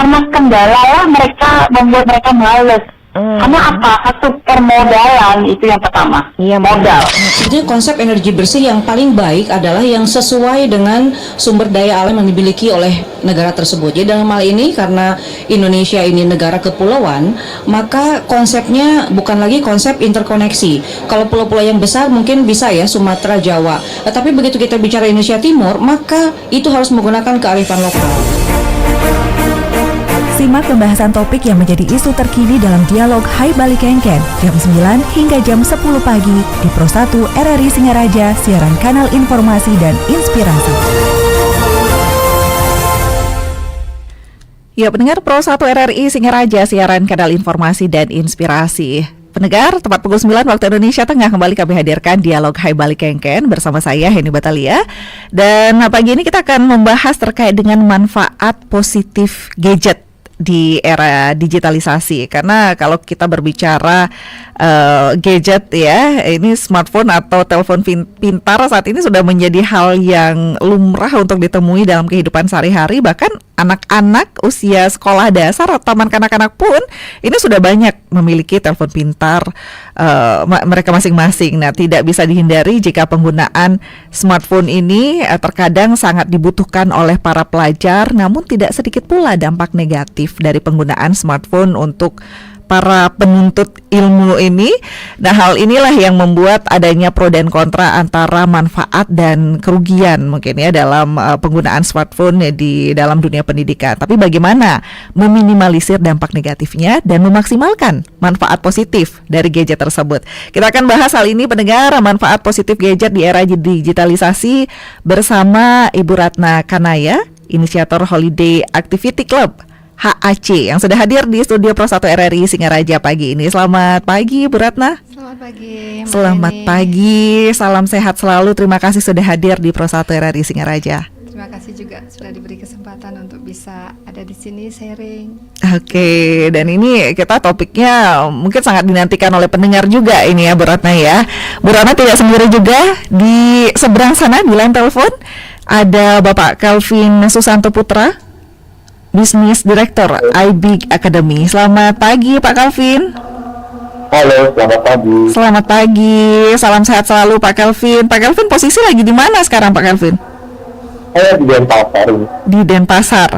karena kendala lah membuat mereka males. Karena apa? Satu permodalan itu yang pertama. Iya, modal. Jadi konsep energi bersih yang paling baik adalah yang sesuai dengan sumber daya alam yang dimiliki oleh negara tersebut. Jadi dalam hal ini karena Indonesia ini negara kepulauan, maka konsepnya bukan lagi konsep interkoneksi. Kalau pulau-pulau yang besar mungkin bisa ya Sumatera, Jawa. Tapi begitu kita bicara Indonesia Timur, maka itu harus menggunakan kearifan lokal. Simak pembahasan topik yang menjadi isu terkini dalam dialog Hai Bali Kengken jam 9 hingga jam 10 pagi di Pro 1 RRI Singaraja, siaran kanal informasi dan inspirasi. Ya, pendengar Pro 1 RRI Singaraja, siaran kanal informasi dan inspirasi. Pendengar, tepat pukul 9 waktu Indonesia Tengah kembali kami hadirkan dialog Hai Bali Kengken bersama saya Heni Batalia. Dan pagi ini kita akan membahas terkait dengan manfaat positif gadget di era digitalisasi, karena kalau kita berbicara gadget ya, ini smartphone atau telepon pintar saat ini sudah menjadi hal yang lumrah untuk ditemui dalam kehidupan sehari-hari. Bahkan anak-anak usia sekolah dasar atau taman kanak-kanak pun ini sudah banyak memiliki telepon pintar mereka masing-masing. Nah, tidak bisa dihindari jika penggunaan smartphone ini terkadang sangat dibutuhkan oleh para pelajar, namun tidak sedikit pula dampak negatif dari penggunaan smartphone untuk para penuntut ilmu ini. Nah, hal inilah yang membuat adanya pro dan kontra antara manfaat dan kerugian mungkin ya dalam penggunaan smartphone di dalam dunia pendidikan. Tapi bagaimana meminimalisir dampak negatifnya dan memaksimalkan manfaat positif dari gadget tersebut? Kita akan bahas hal ini, pendengar, manfaat positif gadget di era digitalisasi bersama Ibu Ratna Kanaya, inisiator Holiday Activity Club HAC yang sudah hadir di studio Pro 1 RRI Singaraja pagi ini. Selamat pagi Bu Ratna. Selamat pagi. Selamat pagi, salam sehat selalu. Terima kasih sudah hadir di Pro 1 RRI Singaraja. Terima kasih juga sudah diberi kesempatan untuk bisa ada di sini sharing. Oke, dan ini kita topiknya mungkin sangat dinantikan oleh pendengar juga ini ya Bu Ratna ya. Bu Ratna tidak sendiri juga, di seberang sana di line telepon ada Bapak Kelvin Susanto Putra, Business Director IB Academy. Selamat pagi Pak Kelvin. Halo, selamat pagi. Selamat pagi, salam sehat selalu Pak Kelvin. Pak Kelvin posisi lagi di mana sekarang Pak Kelvin? Saya di Denpasar. Di Denpasar.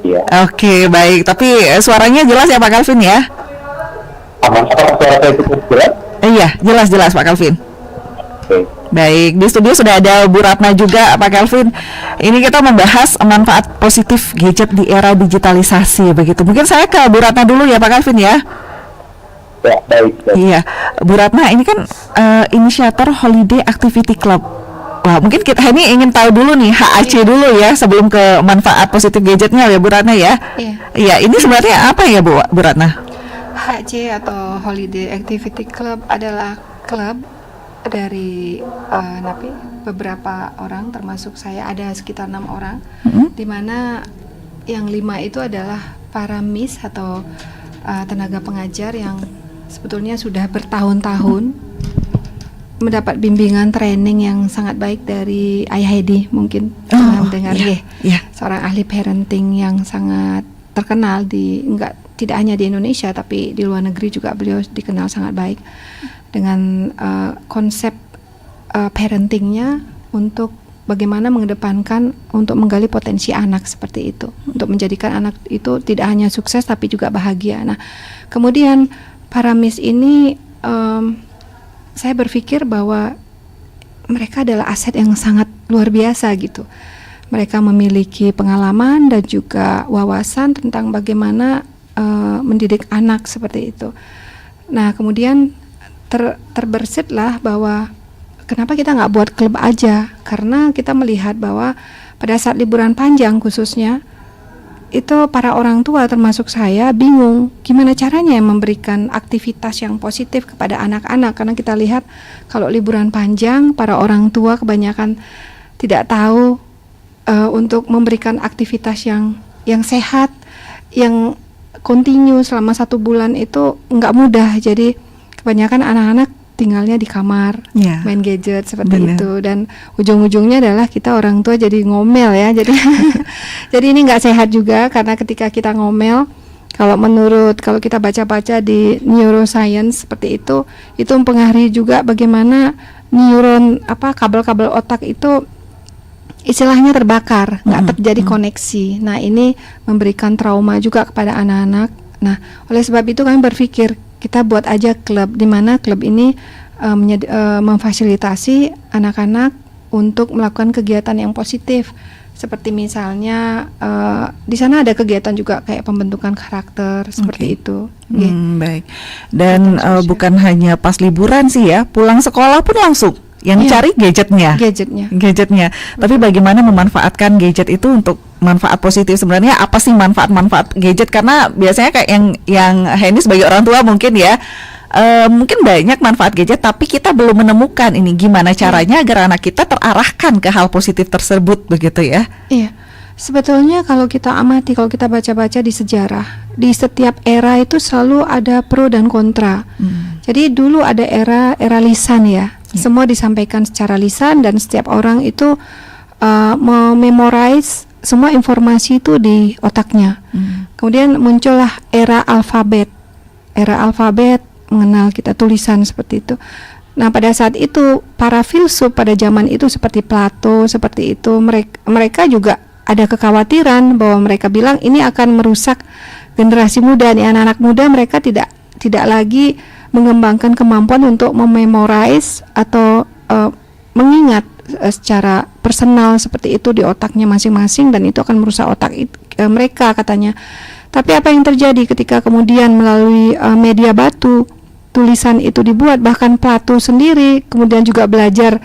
Iya. Oke, baik. Tapi suaranya jelas ya Pak Kelvin ya? Aman, apa suara saya cukup jelas? Iya, jelas Pak Kelvin. Oke. Baik, di studio sudah ada Bu Ratna juga Pak Kelvin. Ini kita membahas manfaat positif gadget di era digitalisasi begitu. Mungkin saya ke Bu Ratna dulu ya Pak Kelvin ya. Ya, baik. Iya, Bu Ratna ini kan inisiator Holiday Activity Club. Wah, mungkin kita ini ingin tahu dulu nih HAC dulu ya sebelum ke manfaat positif gadgetnya ya Bu Ratna ya. Iya. Iya, ini sebenarnya apa ya Bu Ratna? HC atau Holiday Activity Club adalah klub dari beberapa orang, termasuk saya, ada sekitar 6 orang, di mana yang 5 itu adalah para MIS atau tenaga pengajar yang sebetulnya sudah bertahun-tahun mendapat bimbingan training yang sangat baik dari Ayah Hedi, mungkin pernah mendengar seorang ahli parenting yang sangat terkenal tidak hanya di Indonesia tapi di luar negeri juga beliau dikenal sangat baik dengan konsep parentingnya untuk bagaimana mengedepankan untuk menggali potensi anak seperti itu, untuk menjadikan anak itu tidak hanya sukses tapi juga bahagia. Nah, kemudian para MIS ini saya berpikir bahwa mereka adalah aset yang sangat luar biasa gitu. Mereka memiliki pengalaman dan juga wawasan tentang bagaimana mendidik anak seperti itu. Nah, kemudian terbersitlah bahwa kenapa kita nggak buat klub aja, karena kita melihat bahwa pada saat liburan panjang khususnya itu para orang tua termasuk saya bingung gimana caranya memberikan aktivitas yang positif kepada anak-anak, karena kita lihat kalau liburan panjang para orang tua kebanyakan tidak tahu untuk memberikan aktivitas yang sehat, yang kontinu selama 1 bulan itu nggak mudah. Jadi kebanyakan anak-anak tinggalnya di kamar, Ya. main gadget seperti Benar. itu, dan ujung-ujungnya adalah kita orang tua jadi ngomel ya, jadi jadi ini nggak sehat juga, karena ketika kita ngomel, kalau kita baca-baca di neuroscience seperti itu mempengaruhi juga bagaimana neuron kabel-kabel otak itu istilahnya terbakar, nggak terjadi koneksi. Nah, ini memberikan trauma juga kepada anak-anak. Nah, oleh sebab itu kami berpikir kita buat aja klub, di mana klub ini memfasilitasi anak-anak untuk melakukan kegiatan yang positif. Seperti misalnya di sana ada kegiatan juga kayak pembentukan karakter seperti itu. Baik. Dan bukan hanya pas liburan sih ya, pulang sekolah pun langsung yang cari gadgetnya. Tapi bagaimana memanfaatkan gadget itu untuk manfaat positif? Sebenarnya apa sih manfaat gadget? Karena biasanya kayak yang Henny sebagai orang tua mungkin ya, mungkin banyak manfaat gadget, tapi kita belum menemukan ini gimana caranya agar anak kita terarahkan ke hal positif tersebut, begitu ya? Iya, sebetulnya kalau kita amati, kalau kita baca-baca di sejarah, di setiap era itu selalu ada pro dan kontra. Jadi dulu ada era lisan ya, semua disampaikan secara lisan dan setiap orang itu mememorize semua informasi itu di otaknya. Kemudian muncullah era alfabet mengenal kita tulisan seperti itu. Nah, pada saat itu para filsuf pada zaman itu seperti Plato seperti itu, mereka juga ada kekhawatiran bahwa mereka bilang ini akan merusak generasi muda nih, anak-anak muda. Mereka tidak lagi mengembangkan kemampuan untuk mememorize atau mengingat secara personal seperti itu di otaknya masing-masing, dan itu akan merusak otak mereka katanya. Tapi apa yang terjadi ketika kemudian melalui media batu tulisan itu dibuat, bahkan Plato sendiri kemudian juga belajar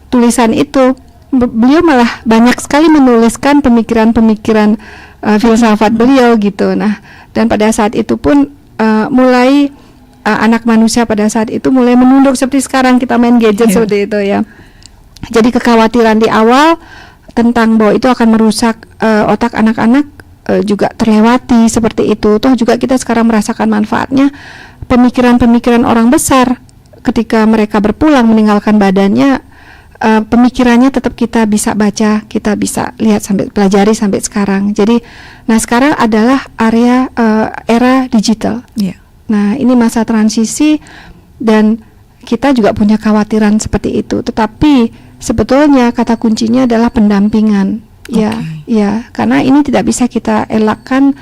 tulisan itu, beliau malah banyak sekali menuliskan pemikiran-pemikiran filsafat beliau gitu. Nah, dan pada saat itu pun mulai anak manusia pada saat itu mulai menunduk seperti sekarang kita main gadget seperti itu ya. Jadi kekhawatiran di awal tentang bahwa itu akan merusak otak anak-anak juga terlewati seperti itu. Toh juga kita sekarang merasakan manfaatnya. Pemikiran-pemikiran orang besar ketika mereka berpulang meninggalkan badannya, pemikirannya tetap kita bisa baca, kita bisa lihat sampai pelajari sampai sekarang. Jadi, nah sekarang adalah era digital. Nah, ini masa transisi dan kita juga punya kekhawatiran seperti itu. Tetapi sebetulnya kata kuncinya adalah pendampingan. Ya, karena ini tidak bisa kita elakkan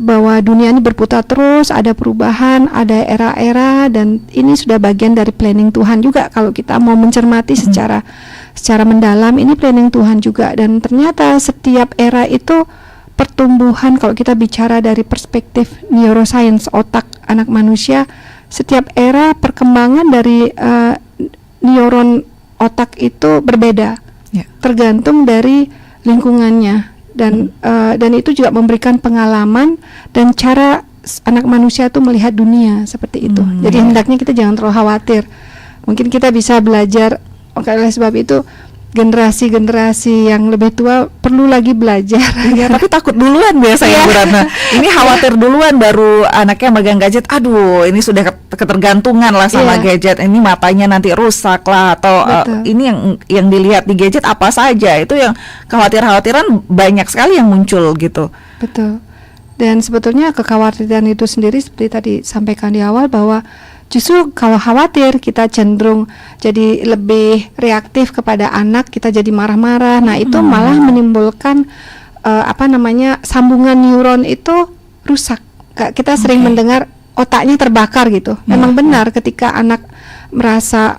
bahwa dunia ini berputar terus, ada perubahan, ada era-era, dan ini sudah bagian dari planning Tuhan juga. Kalau kita mau mencermati secara mendalam, ini planning Tuhan juga. Dan ternyata setiap era itu pertumbuhan, kalau kita bicara dari perspektif neuroscience otak anak manusia, setiap era perkembangan dari neuron otak itu berbeda, tergantung dari lingkungannya. Dan itu juga memberikan pengalaman dan cara anak manusia itu melihat dunia seperti itu. Jadi hendaknya kita jangan terlalu khawatir. Mungkin kita bisa belajar. Oleh sebab itu generasi yang lebih tua perlu lagi belajar. Ya, tapi takut duluan biasanya Bu Ratna. Ini khawatir duluan, baru anaknya megang gadget, aduh ini sudah ketergantungan lah sama gadget. Ini matanya nanti rusak lah, atau ini yang dilihat di gadget apa saja. Itu yang kekhawatiran banyak sekali yang muncul gitu. Betul. Dan sebetulnya kekhawatiran itu sendiri seperti tadi sampaikan di awal, bahwa justru kalau khawatir kita cenderung jadi lebih reaktif kepada anak, kita jadi marah-marah. Nah, itu malah menimbulkan sambungan neuron itu rusak. Kita sering mendengar otaknya terbakar gitu. Memang benar ketika anak merasa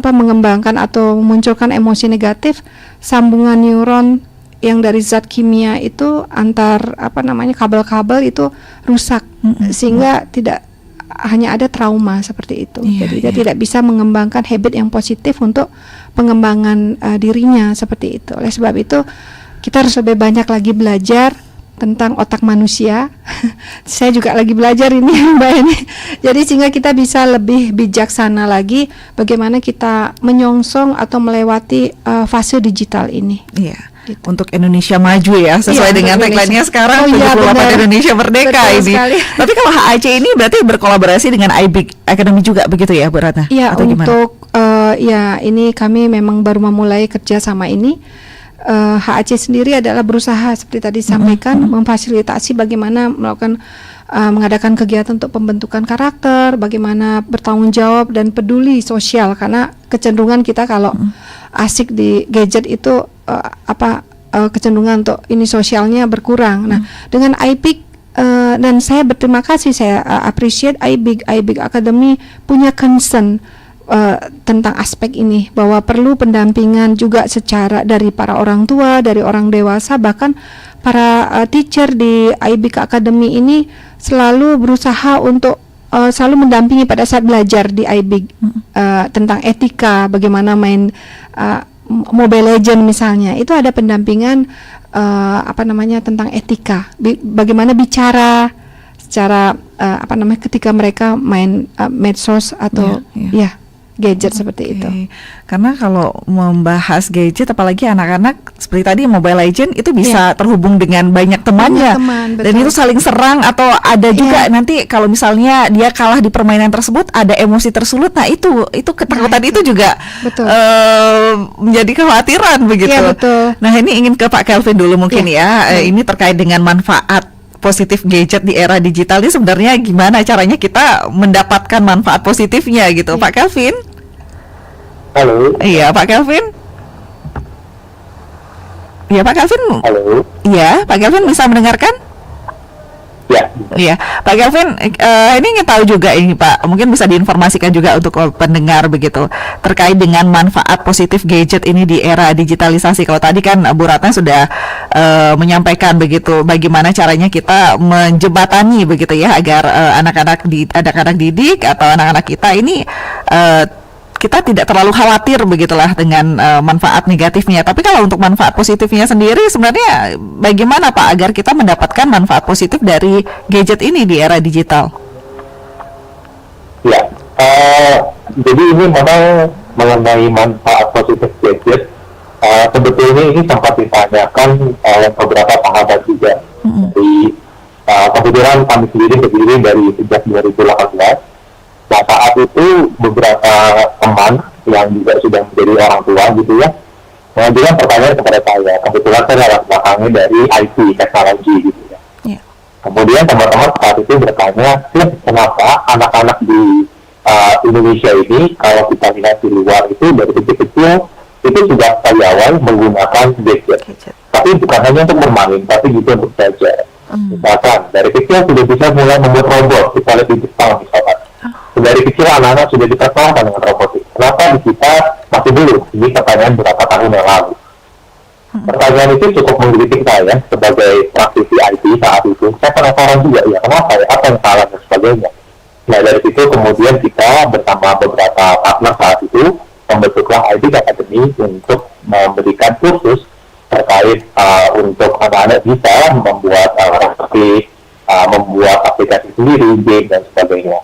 mengembangkan atau memunculkan emosi negatif, sambungan neuron yang dari zat kimia itu antar kabel-kabel itu rusak, sehingga tidak hanya ada trauma seperti itu. Jadi dia tidak bisa mengembangkan habit yang positif untuk pengembangan dirinya seperti itu. Oleh sebab itu kita harus lebih banyak lagi belajar tentang otak manusia. Saya juga lagi belajar ini Mbak ini. Jadi sehingga kita bisa lebih bijaksana lagi bagaimana kita menyongsong atau melewati fase digital ini. Gitu. Untuk Indonesia maju ya, sesuai Iya, dengan untuk tagline-nya Indonesia. sekarang, Oh iya, 78 benar. Indonesia Merdeka Betul ini. sekali. Tapi kalau HAC ini berarti berkolaborasi dengan IBIG Academy juga begitu ya, Bu Ratna? Ya, Atau gimana? untuk ya ini kami memang baru memulai kerja sama ini. HAC sendiri adalah berusaha seperti tadi disampaikan memfasilitasi bagaimana melakukan mengadakan kegiatan untuk pembentukan karakter, bagaimana bertanggung jawab dan peduli sosial, karena kecenderungan kita kalau asik di gadget itu kecenderungan untuk ini sosialnya berkurang. Nah, dengan IBIG dan saya berterima kasih, saya appreciate IBIG Academy punya concern tentang aspek ini, bahwa perlu pendampingan juga secara dari para orang tua, dari orang dewasa, bahkan para teacher di IBIG Academy ini selalu berusaha untuk selalu mendampingi pada saat belajar di IBIG tentang etika, bagaimana main Mobile Legend misalnya, itu ada pendampingan tentang etika, bagaimana bicara secara ketika mereka main medsos atau gadget seperti itu. Karena kalau membahas gadget, apalagi anak-anak seperti tadi Mobile Legend itu bisa terhubung dengan banyak temannya, teman, dan betul. itu saling serang atau ada juga nanti kalau misalnya dia kalah di permainan tersebut ada emosi tersulut. Nah itu ketakutan itu juga Betul. menjadi kekhawatiran begitu. Iya, betul. Nah ini ingin ke Pak Kelvin dulu mungkin ini terkait dengan manfaat positif gadget di era digital ini sebenarnya gimana caranya kita mendapatkan manfaat positifnya gitu, Pak Kelvin? Halo. Iya, Pak Kelvin. Iya, Pak Kelvin. Halo. Iya, Pak Kelvin bisa mendengarkan? Ya. Iya, Pak Kelvin, ini ingin tahu juga ini Pak, mungkin bisa diinformasikan juga untuk pendengar begitu terkait dengan manfaat positif gadget ini di era digitalisasi. Kalau tadi kan Bu Ratna sudah menyampaikan begitu, bagaimana caranya kita menjembatani begitu ya agar anak-anak didik atau anak-anak kita ini kita tidak terlalu khawatir begitulah dengan manfaat negatifnya. Tapi kalau untuk manfaat positifnya sendiri sebenarnya bagaimana Pak agar kita mendapatkan manfaat positif dari gadget ini di era digital? Ya, jadi ini memang mengenai manfaat positif gadget. Sebetulnya ini sempat ditanyakan oleh beberapa sahabat juga. Jadi kebetulan kami sendiri berdiri dari sejak 2018. Nah, saat itu beberapa teman yang juga sudah menjadi orang tua gitu ya, mengajukan pertanyaan kepada saya. Kebetulan saya latar belakangnya dari IT, teknologi gitu ya. Yeah. Kemudian teman-teman saat itu bertanya, kenapa anak-anak di Indonesia ini, kalau kita lihat di luar itu dari kecil-kecil, itu sudah dari awal menggunakan gadget. Tapi bukan hanya untuk bermain, tapi juga untuk belajar. Misalkan, dari kecil sudah bisa mulai membuat robot, kita lihat di Jepang misalkan. Dari kecil anak-anak sudah diperkenalkan dengan robotik. Kenapa di kita masih belum? Ini pertanyaan beberapa tahun yang lalu. Pertanyaan itu cukup menggelitik saya sebagai praktisi IT saat itu. Saya penasaran juga ya, kenapa ya, apa yang salah dan sebagainya. Nah dari situ kemudian kita bersama beberapa partner saat itu membentuklah IT Academy untuk memberikan kursus terkait untuk anak-anak bisa membuat membuat aplikasi sendiri, game dan sebagainya.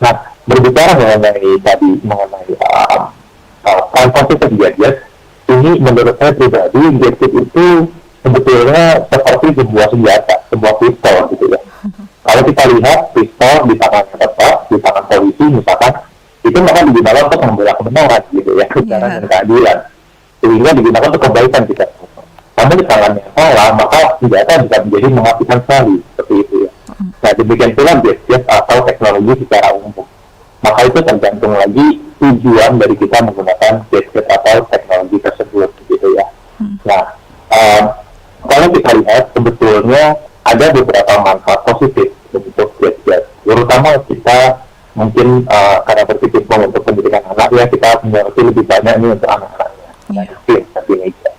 Nah, berbicara mengenai positif gadget, ini menurut saya pribadi, gadget itu sebetulnya seperti sebuah senjata, sebuah pistol gitu ya. Kalau kita lihat pistol di tangan tetap, di tangan polisi misalkan, itu maka digunakan untuk membela kebenaran gitu ya, kebenaran dan keadilan. Sehingga digunakan untuk kebaikan kita. Namun di tangan yang salah, maka senjata bisa menjadi mematikan sekali, seperti itu ya. Nah, demikian pula gadget atau teknologi secara umum. Maka itu tergantung lagi tujuan dari kita menggunakan gadget atau teknologi tersebut, gitu ya. Nah, kalau kita lihat sebetulnya ada beberapa manfaat positif untuk gadget. Terutama kita mungkin karena berpikir untuk pendidikan anak ya, kita mengerti lebih banyak ini untuk anak-anaknya. Nah, itu teenager.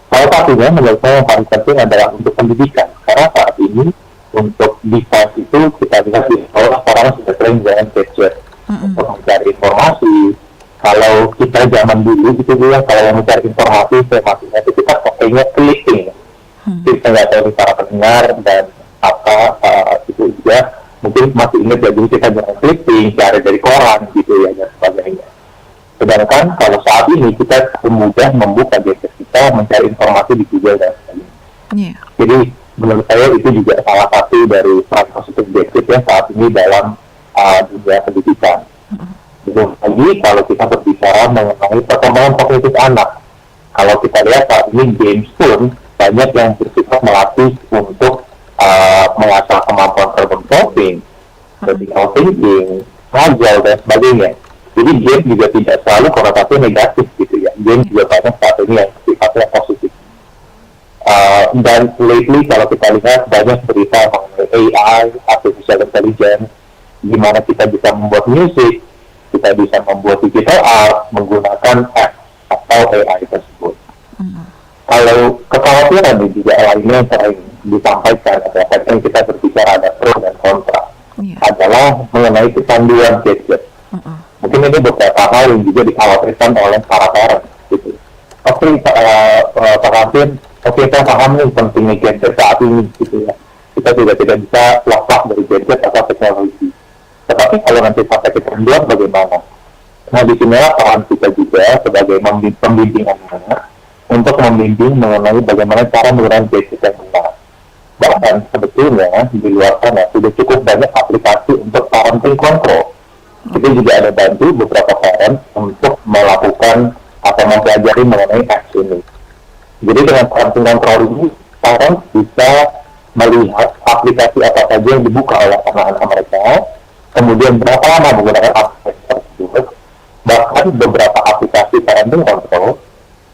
Salah satunya menurut saya yang paling penting adalah untuk pendidikan, karena saat ini untuk device itu kita lihat di sekolah sekarang sudah sering dengan gadget untuk mencari informasi. Kalau kita zaman dulu gitu ya, kalau mencari informasi informasinya itu kita pakainya clicking. Kita nggak tahu para pendengar dan itu juga mungkin masih ingat ya, dulu kita jangan clicking, cari dari koran gitu ya dan sebagainya. Sedangkan kalau saat ini kita mudah membuka gadget kita bisa mencari informasi di Google dan sebagainya. Iya. Jadi menurut saya itu juga salah satu dari peran positif gadget ya saat ini dalam dunia pendidikan. Belum lagi kalau kita berbicara mengenai perkembangan kognitif anak. Kalau kita lihat saat ini games pun banyak yang bersifat melatih untuk mengasah kemampuan problem solving, critical thinking, agile dan sebagainya. Jadi game juga tidak selalu konotasi negatif gitu ya. Game juga banyak saat ini yang sifatnya positif. Dan lately kalau kita lihat banyak berita mengenai AI, artificial intelligence, di mana kita bisa membuat musik, kita bisa membuat digital art menggunakan apps atau AI tersebut. Kalau kekhawatiran juga lainnya yang sering disampaikan, kadang kita berbicara ada pro dan kontra, adalah mengenai kecanduan gadget. Mungkin ini beberapa hal yang juga dikhawatirkan oleh para parents gitu. Oke, Pak Alvin, kita paham nih pentingnya gadget saat ini gitu ya. Kita juga tidak bisa lepas dari gadget atau teknologi. Tetapi kalau nanti sampai kecanduan bagaimana? Nah, di sinilah peran kita juga sebagai pembimbing anak untuk membimbing mengenai bagaimana cara menggunakan gadget yang benar. Bahkan sebetulnya di luar sana sudah cukup banyak aplikasi untuk parenting control. Kita juga ada bantu beberapa parent untuk melakukan atau mempelajari mengenai apps ini. Jadi dengan parenting control ini, parent bisa melihat aplikasi apa saja yang dibuka oleh anak-anak mereka, kemudian berapa lama menggunakan aplikasi tersebut. Bahkan beberapa aplikasi parenting control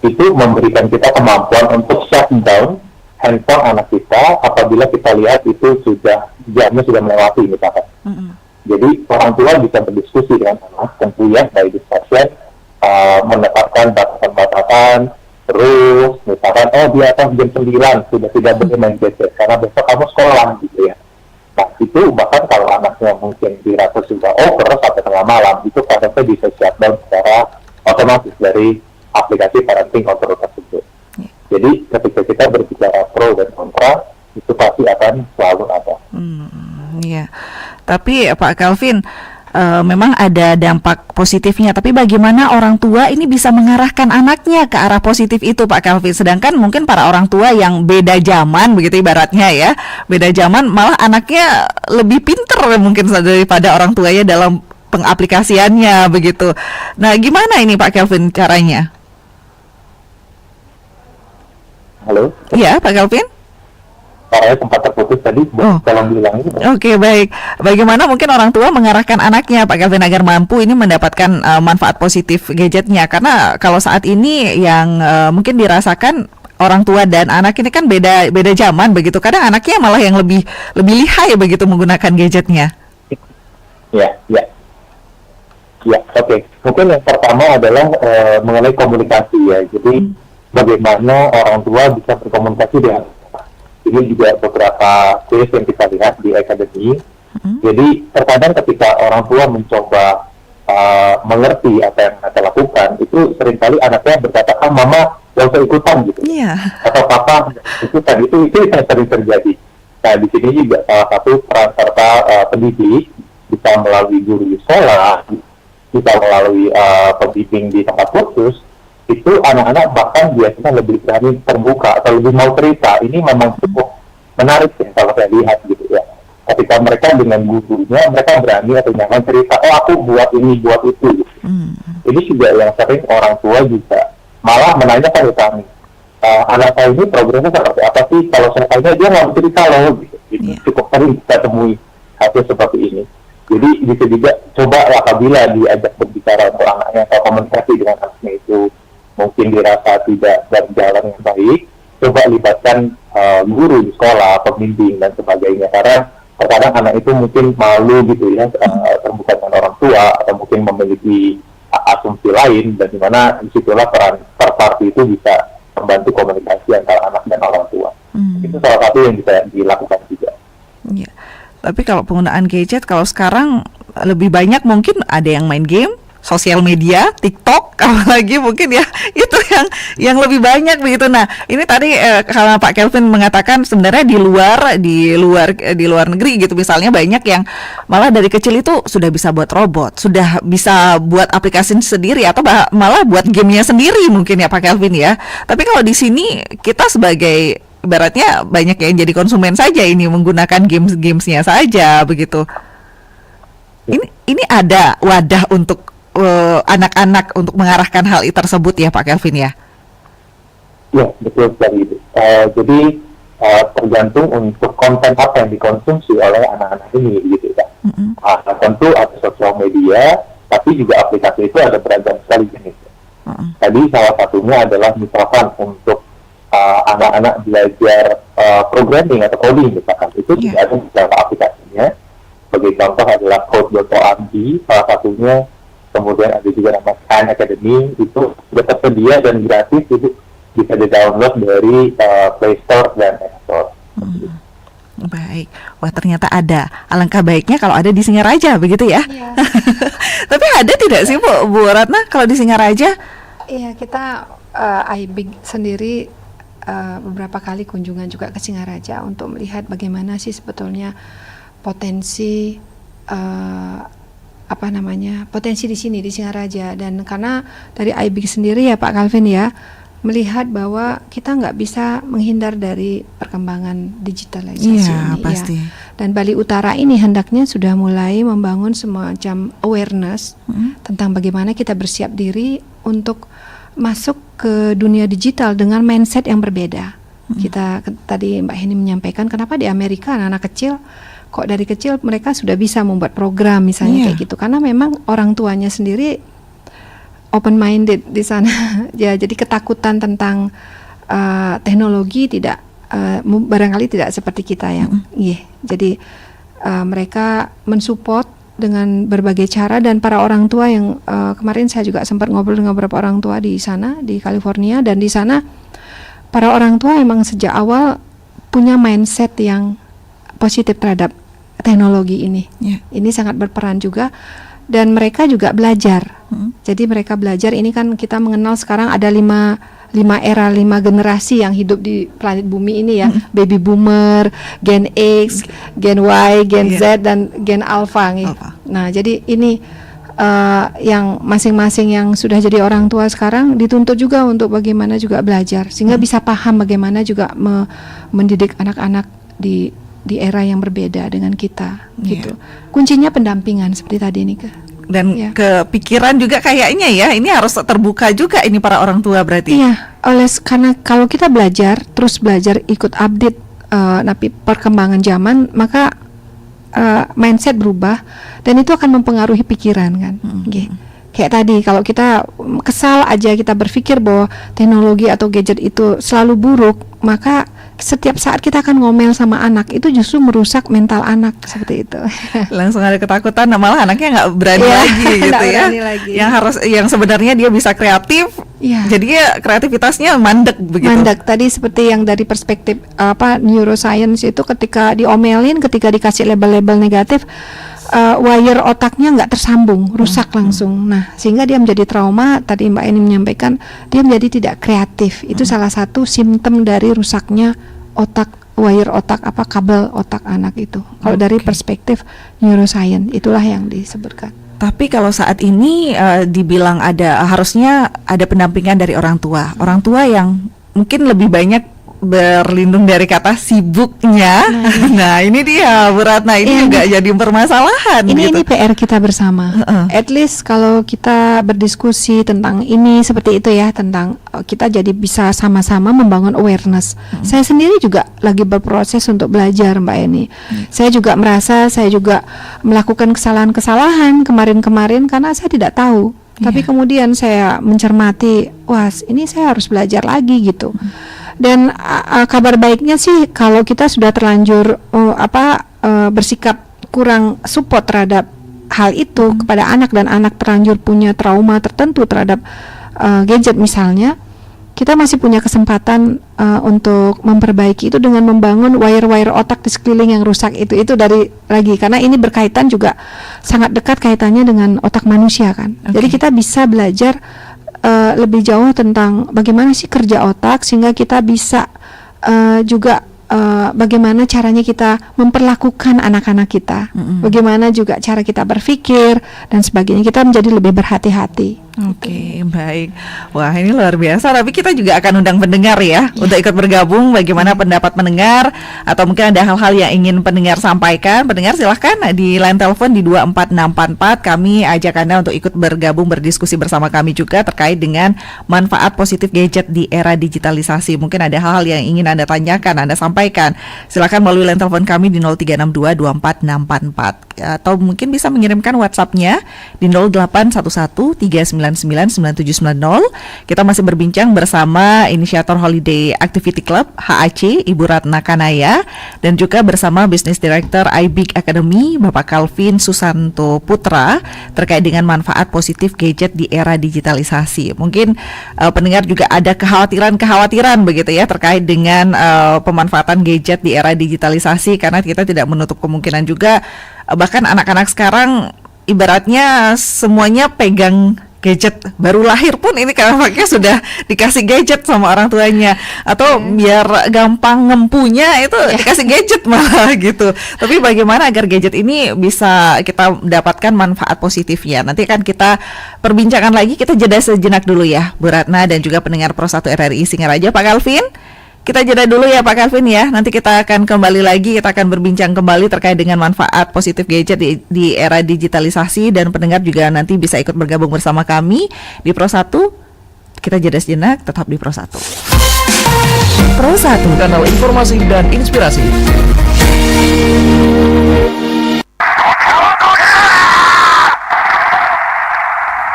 itu memberikan kita kemampuan untuk shut down handphone anak kita apabila kita lihat itu jamnya sudah melewati misalkan. Jadi orang tua bisa berdiskusi dengan anak, tentu ya by discussion, menetapkan batasan-batasan, terus misalkan di atas jam 9 sudah tidak boleh main gadget karena besok kamu sekolah gitu ya. Nah itu bahkan kalau anaknya mungkin dirasa sudah over sampai tengah malam, itu parenting bisa shutdown secara otomatis dari aplikasi parenting control tersebut. Jadi ketika kita berbicara pro dan kontra, itu pasti akan selalu ada. Iya. Tapi Pak Calvin, memang ada dampak positifnya, tapi bagaimana orang tua ini bisa mengarahkan anaknya ke arah positif itu Pak Calvin? Sedangkan mungkin para orang tua yang beda zaman begitu ibaratnya ya, beda zaman malah anaknya lebih pinter mungkin daripada orang tuanya dalam pengaplikasiannya begitu. Nah gimana ini Pak Calvin caranya? Halo? Iya Pak Calvin? Saya sempat terputus tadi, tolong bilang itu. Oke, baik. Bagaimana mungkin orang tua mengarahkan anaknya Pak Calvin agar mampu ini mendapatkan manfaat positif gadgetnya? Karena kalau saat ini yang mungkin dirasakan orang tua dan anak ini kan beda zaman begitu. Kadang anaknya malah yang lebih lihai begitu menggunakan gadgetnya. Ya, oke. Mungkin yang pertama adalah mengenai komunikasi ya. Jadi bagaimana orang tua bisa berkomunikasi dengan. Ini juga beberapa case yang kita lihat di akademi. Jadi terkadang ketika orang tua mencoba mengerti apa yang mereka lakukan, itu seringkali anaknya berkata, mama gak usah ikutan gitu. Atau papa ikutan, itu yang sering terjadi. Nah di sini juga salah satu peran serta pendidik, bisa melalui guru di sekolah, bisa melalui pembimbing di tempat kursus, itu anak-anak bahkan biasanya lebih berani terbuka atau lebih mau cerita. Ini memang cukup menarik ya kalau saya lihat gitu ya. Ketika mereka dengan gurunya, mereka berani atau nyaman cerita, aku buat ini, buat itu gitu. Ini juga yang sering orang tua juga malah menanyakan ke kami, anak saya ini progresnya seperti apa sih? Kalau saya tanya dia nggak cerita loh gitu. Cukup sering kita temui hasil seperti ini. Jadi bisa juga coba apabila diajak berbicara untuk anaknya atau komunikasi dengan anaknya itu mungkin dirasa tidak berjalan yang baik, coba libatkan guru di sekolah, pembimbing dan sebagainya. Karena terkadang anak itu mungkin malu gitu ya, terbuka dengan orang tua atau mungkin memiliki asumsi lain, dan dimana disitulah peran third party itu bisa membantu komunikasi antara anak dan orang tua. Itu salah satu yang bisa dilakukan juga. Ya. Tapi kalau penggunaan gadget kalau sekarang lebih banyak mungkin ada yang main game, sosial media, TikTok, apalagi mungkin ya itu ya yang lebih banyak begitu. Nah, ini tadi kalau Pak Kelvin mengatakan sebenarnya di luar negeri gitu misalnya banyak yang malah dari kecil itu sudah bisa buat robot, sudah bisa buat aplikasi sendiri atau malah buat gamenya sendiri mungkin ya Pak Kelvin ya. Tapi kalau di sini kita sebagai ibaratnya banyak yang jadi konsumen saja ini menggunakan gamesnya saja begitu. Ini ada wadah untuk anak-anak untuk mengarahkan hal tersebut ya Pak Kelvin ya? Ya, betul sekali itu. Jadi tergantung untuk konten apa yang dikonsumsi oleh anak-anak ini, gitu ya. Tentu ada sosial media, tapi juga aplikasi itu ada beragam sekali jenis. Tadi salah satunya adalah misalkan untuk anak-anak belajar programming atau coding misalkan, itu juga ada beberapa aplikasinya. Sebagai contoh adalah Code.org, salah satunya. Kemudian ada juga nama Khan Academy, itu sudah tersedia dan gratis, itu bisa di-download dari Play Store dan App Store. Baik, wah ternyata ada. Alangkah baiknya kalau ada di Singaraja, begitu ya? Iya. Tapi ada tidak sih Bu Ratna kalau di Singaraja? Iya, kita IBIG sendiri beberapa kali kunjungan juga ke Singaraja untuk melihat bagaimana sih sebetulnya potensi potensi di sini di Singaraja. Dan karena dari IBIG sendiri ya Pak Kelvin ya, melihat bahwa kita nggak bisa menghindar dari perkembangan digitalisasi ini pasti. ya. Dan Bali Utara ini hendaknya sudah mulai membangun semacam awareness tentang bagaimana kita bersiap diri untuk masuk ke dunia digital dengan mindset yang berbeda. Kita tadi Mbak Heni menyampaikan kenapa di Amerika anak-anak kecil kok dari kecil mereka sudah bisa membuat program misalnya kayak gitu, karena memang orang tuanya sendiri open minded di sana. Ya, jadi ketakutan tentang teknologi tidak barangkali tidak seperti kita yang jadi mereka mensupport dengan berbagai cara. Dan para orang tua yang kemarin saya juga sempat ngobrol dengan beberapa orang tua di sana di California, dan di sana para orang tua emang sejak awal punya mindset yang positif terhadap teknologi ini. Ini sangat berperan juga, dan mereka juga belajar. Jadi mereka belajar, ini kan kita mengenal sekarang ada 5 generasi yang hidup di planet bumi ini ya. Baby boomer, Gen X, Gen Y, Gen Z, dan Gen Alpha nih. Nah, jadi ini yang masing-masing yang sudah jadi orang tua sekarang dituntut juga untuk bagaimana juga belajar, sehingga bisa paham bagaimana juga mendidik anak-anak di era yang berbeda dengan kita gitu. Kuncinya pendampingan seperti tadi nih dan kepikiran juga kayaknya ya, ini harus terbuka juga ini para orang tua berarti. Iya, karena kalau kita terus belajar ikut update perkembangan zaman, maka mindset berubah dan itu akan mempengaruhi pikiran kan. Kayak tadi kalau kita kesal aja, kita berpikir bahwa teknologi atau gadget itu selalu buruk, maka setiap saat kita akan ngomel sama anak, itu justru merusak mental anak seperti itu. Langsung ada ketakutan, malah anaknya nggak berani lagi gitu ya. Yang sebenarnya dia bisa kreatif, jadi ya kreativitasnya mandek begitu. Mandek tadi seperti yang dari perspektif neuroscience itu, ketika diomelin, ketika dikasih label-label negatif, wire otaknya nggak tersambung, rusak langsung. Nah, sehingga dia menjadi trauma. Tadi Mbak Eni menyampaikan dia menjadi tidak kreatif. Itu salah satu simptom dari rusaknya wire otak, kabel otak anak itu. Kalau dari perspektif neuroscience, itulah yang disebutkan. Tapi kalau saat ini dibilang harusnya ada pendampingan dari orang tua yang mungkin lebih banyak berlindung dari kata sibuknya. Nah, ini dia Bu Ratna, ini juga jadi permasalahan. Ini PR kita bersama. At least kalau kita berdiskusi tentang ini seperti itu ya, tentang kita jadi bisa sama-sama membangun awareness. Saya sendiri juga lagi berproses untuk belajar Mbak Eni. Saya juga merasa saya juga melakukan kesalahan-kesalahan kemarin-kemarin karena saya tidak tahu. Tapi kemudian saya mencermati, wah ini saya harus belajar lagi gitu. Dan kabar baiknya sih kalau kita sudah terlanjur bersikap kurang support terhadap hal itu kepada anak, dan anak terlanjur punya trauma tertentu terhadap gadget misalnya, kita masih punya kesempatan untuk memperbaiki itu dengan membangun wire-wire otak di sekeliling yang rusak itu dari lagi, karena ini berkaitan juga sangat dekat kaitannya dengan otak manusia kan. Jadi kita bisa belajar lebih jauh tentang bagaimana sih kerja otak, sehingga kita bisa juga bagaimana caranya kita memperlakukan anak-anak kita, bagaimana juga cara kita berpikir dan sebagainya, kita menjadi lebih berhati-hati. Oke, baik. Wah, ini luar biasa. Tapi kita juga akan undang pendengar ya untuk ikut bergabung. Bagaimana pendapat pendengar, atau mungkin ada hal-hal yang ingin pendengar sampaikan. Pendengar silahkan di line telepon di 24644. Kami ajak Anda untuk ikut bergabung berdiskusi bersama kami juga terkait dengan manfaat positif gadget di era digitalisasi. Mungkin ada hal-hal yang ingin Anda tanyakan, Anda sampaikan. Silahkan melalui line telepon kami di 0362244644, atau mungkin bisa mengirimkan WhatsApp-nya di 081139999790. Kita masih berbincang bersama inisiator Holiday Activity Club HAC, Ibu Ratna Kanaya, dan juga bersama Business Director iBig Academy, Bapak Calvin Susanto Putra, terkait dengan manfaat positif gadget di era digitalisasi. Mungkin pendengar juga ada kekhawatiran begitu ya terkait dengan pemanfaatan gadget di era digitalisasi, karena kita tidak menutup kemungkinan juga bahkan anak-anak sekarang ibaratnya semuanya pegang gadget, baru lahir pun ini kakaknya sudah dikasih gadget sama orang tuanya, atau biar gampang ngempunya itu dikasih gadget malah gitu. Tapi bagaimana agar gadget ini bisa kita dapatkan manfaat positifnya? Nanti kan kita perbincangan lagi, kita jeda sejenak dulu ya Bu Ratna dan juga pendengar Pro 1 RRI Singaraja. Pak Calvin, kita jeda dulu ya Pak Calvin ya. Nanti kita akan kembali lagi, kita akan berbincang kembali terkait dengan manfaat positif gadget di era digitalisasi, dan pendengar juga nanti bisa ikut bergabung bersama kami di Pro 1. Kita jeda sejenak, tetap di Pro 1. Pro 1, kanal informasi dan inspirasi.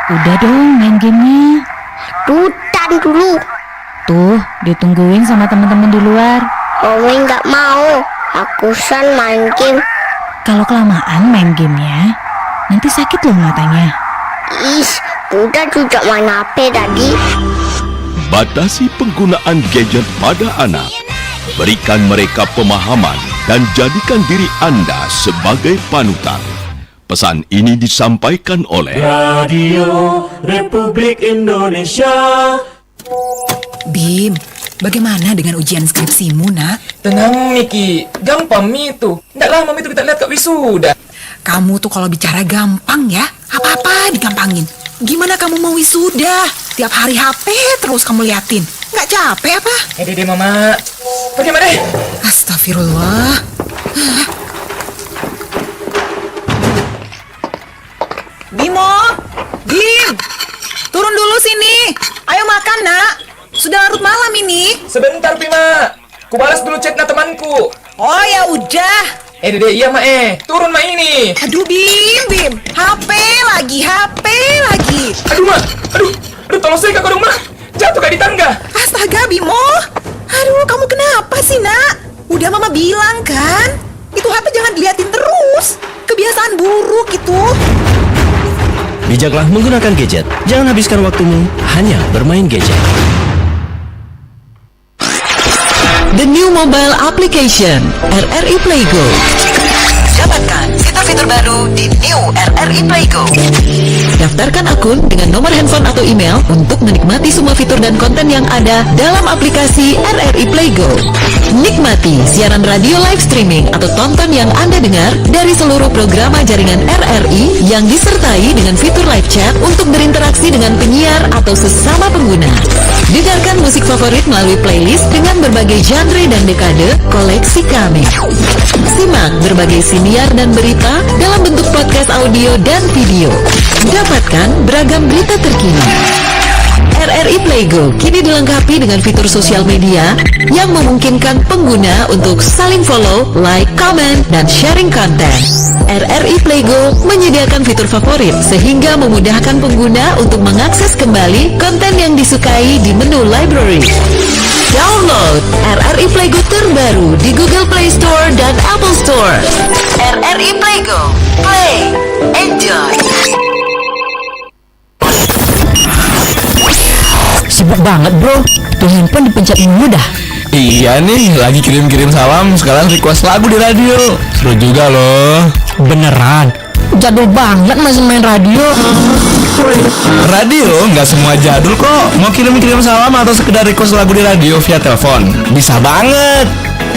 Udah dong main gamenya. Tutan dulu. Tuh, ditungguin sama teman-teman di luar. Omi nggak mau. Akusan main game. Kalau kelamaan main gamenya, nanti sakit loh matanya. Udah juga main HP tadi. Batasi penggunaan gadget pada anak. Berikan mereka pemahaman dan jadikan diri Anda sebagai panutan. Pesan ini disampaikan oleh Radio Republik Indonesia. Bim, bagaimana dengan ujian skripsimu, nak? Tenang, Miki. Gampang, Mi itu. Nggak lama itu kita lihat Kak Wisuda. Kamu tuh kalau bicara gampang ya, apa-apa digampangin. Gimana kamu mau wisuda? Tiap hari HP terus kamu liatin. Nggak capek apa? Dede, Mama. Pergi, Mama deh. Astagfirullah. Bimo! Bim! Turun dulu sini. Ayo makan, nak. Sudah larut malam ini. Sebentar, Bima. Ku balas dulu chatnya temanku. Oh ya udah. Dede, iya, Ma. Turun, Ma, ini. Aduh, Bim. HP lagi. Aduh, Ma. Aduh, tolong saya Kak dong, Ma. Jatuh Kak di tangga. Astaga, Bimo. Aduh, kamu kenapa sih, nak? Udah Mama bilang kan, itu HP jangan diliatin terus. Kebiasaan buruk itu. Bijaklah menggunakan gadget. Jangan habiskan waktumu hanya bermain gadget. The new mobile application RRI Playgo. Dapatkan fitur-fitur baru di New RRI Playgo. Daftarkan akun dengan nomor handphone atau email untuk menikmati semua fitur dan konten yang ada dalam aplikasi RRI Playgo. Nikmati siaran radio live streaming atau tonton yang Anda dengar dari seluruh program jaringan RRI yang disertai dengan fitur live chat untuk berinteraksi dengan penyiar atau sesama pengguna. Dengarkan musik favorit melalui playlist dengan berbagai genre dan dekade koleksi kami. Simak berbagai siniar dan berita dalam bentuk podcast audio dan video. Dapatkan beragam berita terkini. RRI Playgo kini dilengkapi dengan fitur sosial media yang memungkinkan pengguna untuk saling follow, like, comment, dan sharing konten. RRI Playgo menyediakan fitur favorit sehingga memudahkan pengguna untuk mengakses kembali konten yang disukai di menu library. Download RRI Playgo terbaru di Google Play Store dan Apple Store. RRI Playgo, play, enjoy. Sibuk banget bro, tuh handphone dipencet mulu dah. Iya nih, lagi kirim-kirim salam, sekarang request lagu di radio. Seru juga loh. Beneran, jadul banget masih main radio. Radio nggak semua jadul kok. Mau kirim-kirim salam atau sekedar request lagu di radio via telepon? Bisa banget.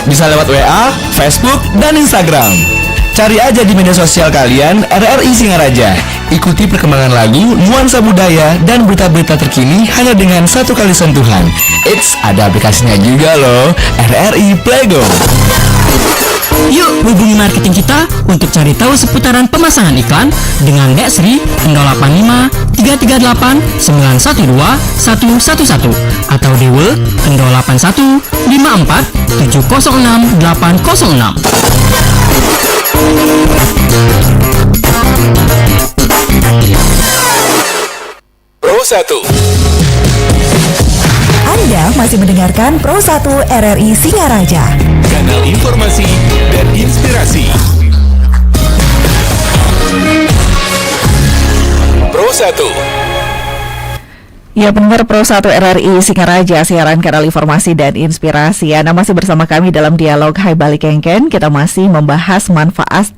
Bisa lewat WA, Facebook, dan Instagram. Cari aja di media sosial kalian RRI Singaraja. Ikuti perkembangan lagu, nuansa budaya, dan berita-berita terkini hanya dengan satu kali sentuhan. Eits, ada aplikasinya juga loh, RRI Playgo. Yuk hubungi marketing kita untuk cari tahu seputaran pemasangan iklan dengan Dek Sri 085 338 912 111 atau Dewe 081 54 706 806. Pro 1. Anda masih mendengarkan Pro 1 RRI Singaraja. Kanal informasi dan inspirasi. Pro 1. Ya, pendengar Pro 1 RRI Singaraja, siaran kanal informasi dan inspirasi. Anda masih bersama kami dalam dialog Hai Balik Kengken. Kita masih membahas manfaat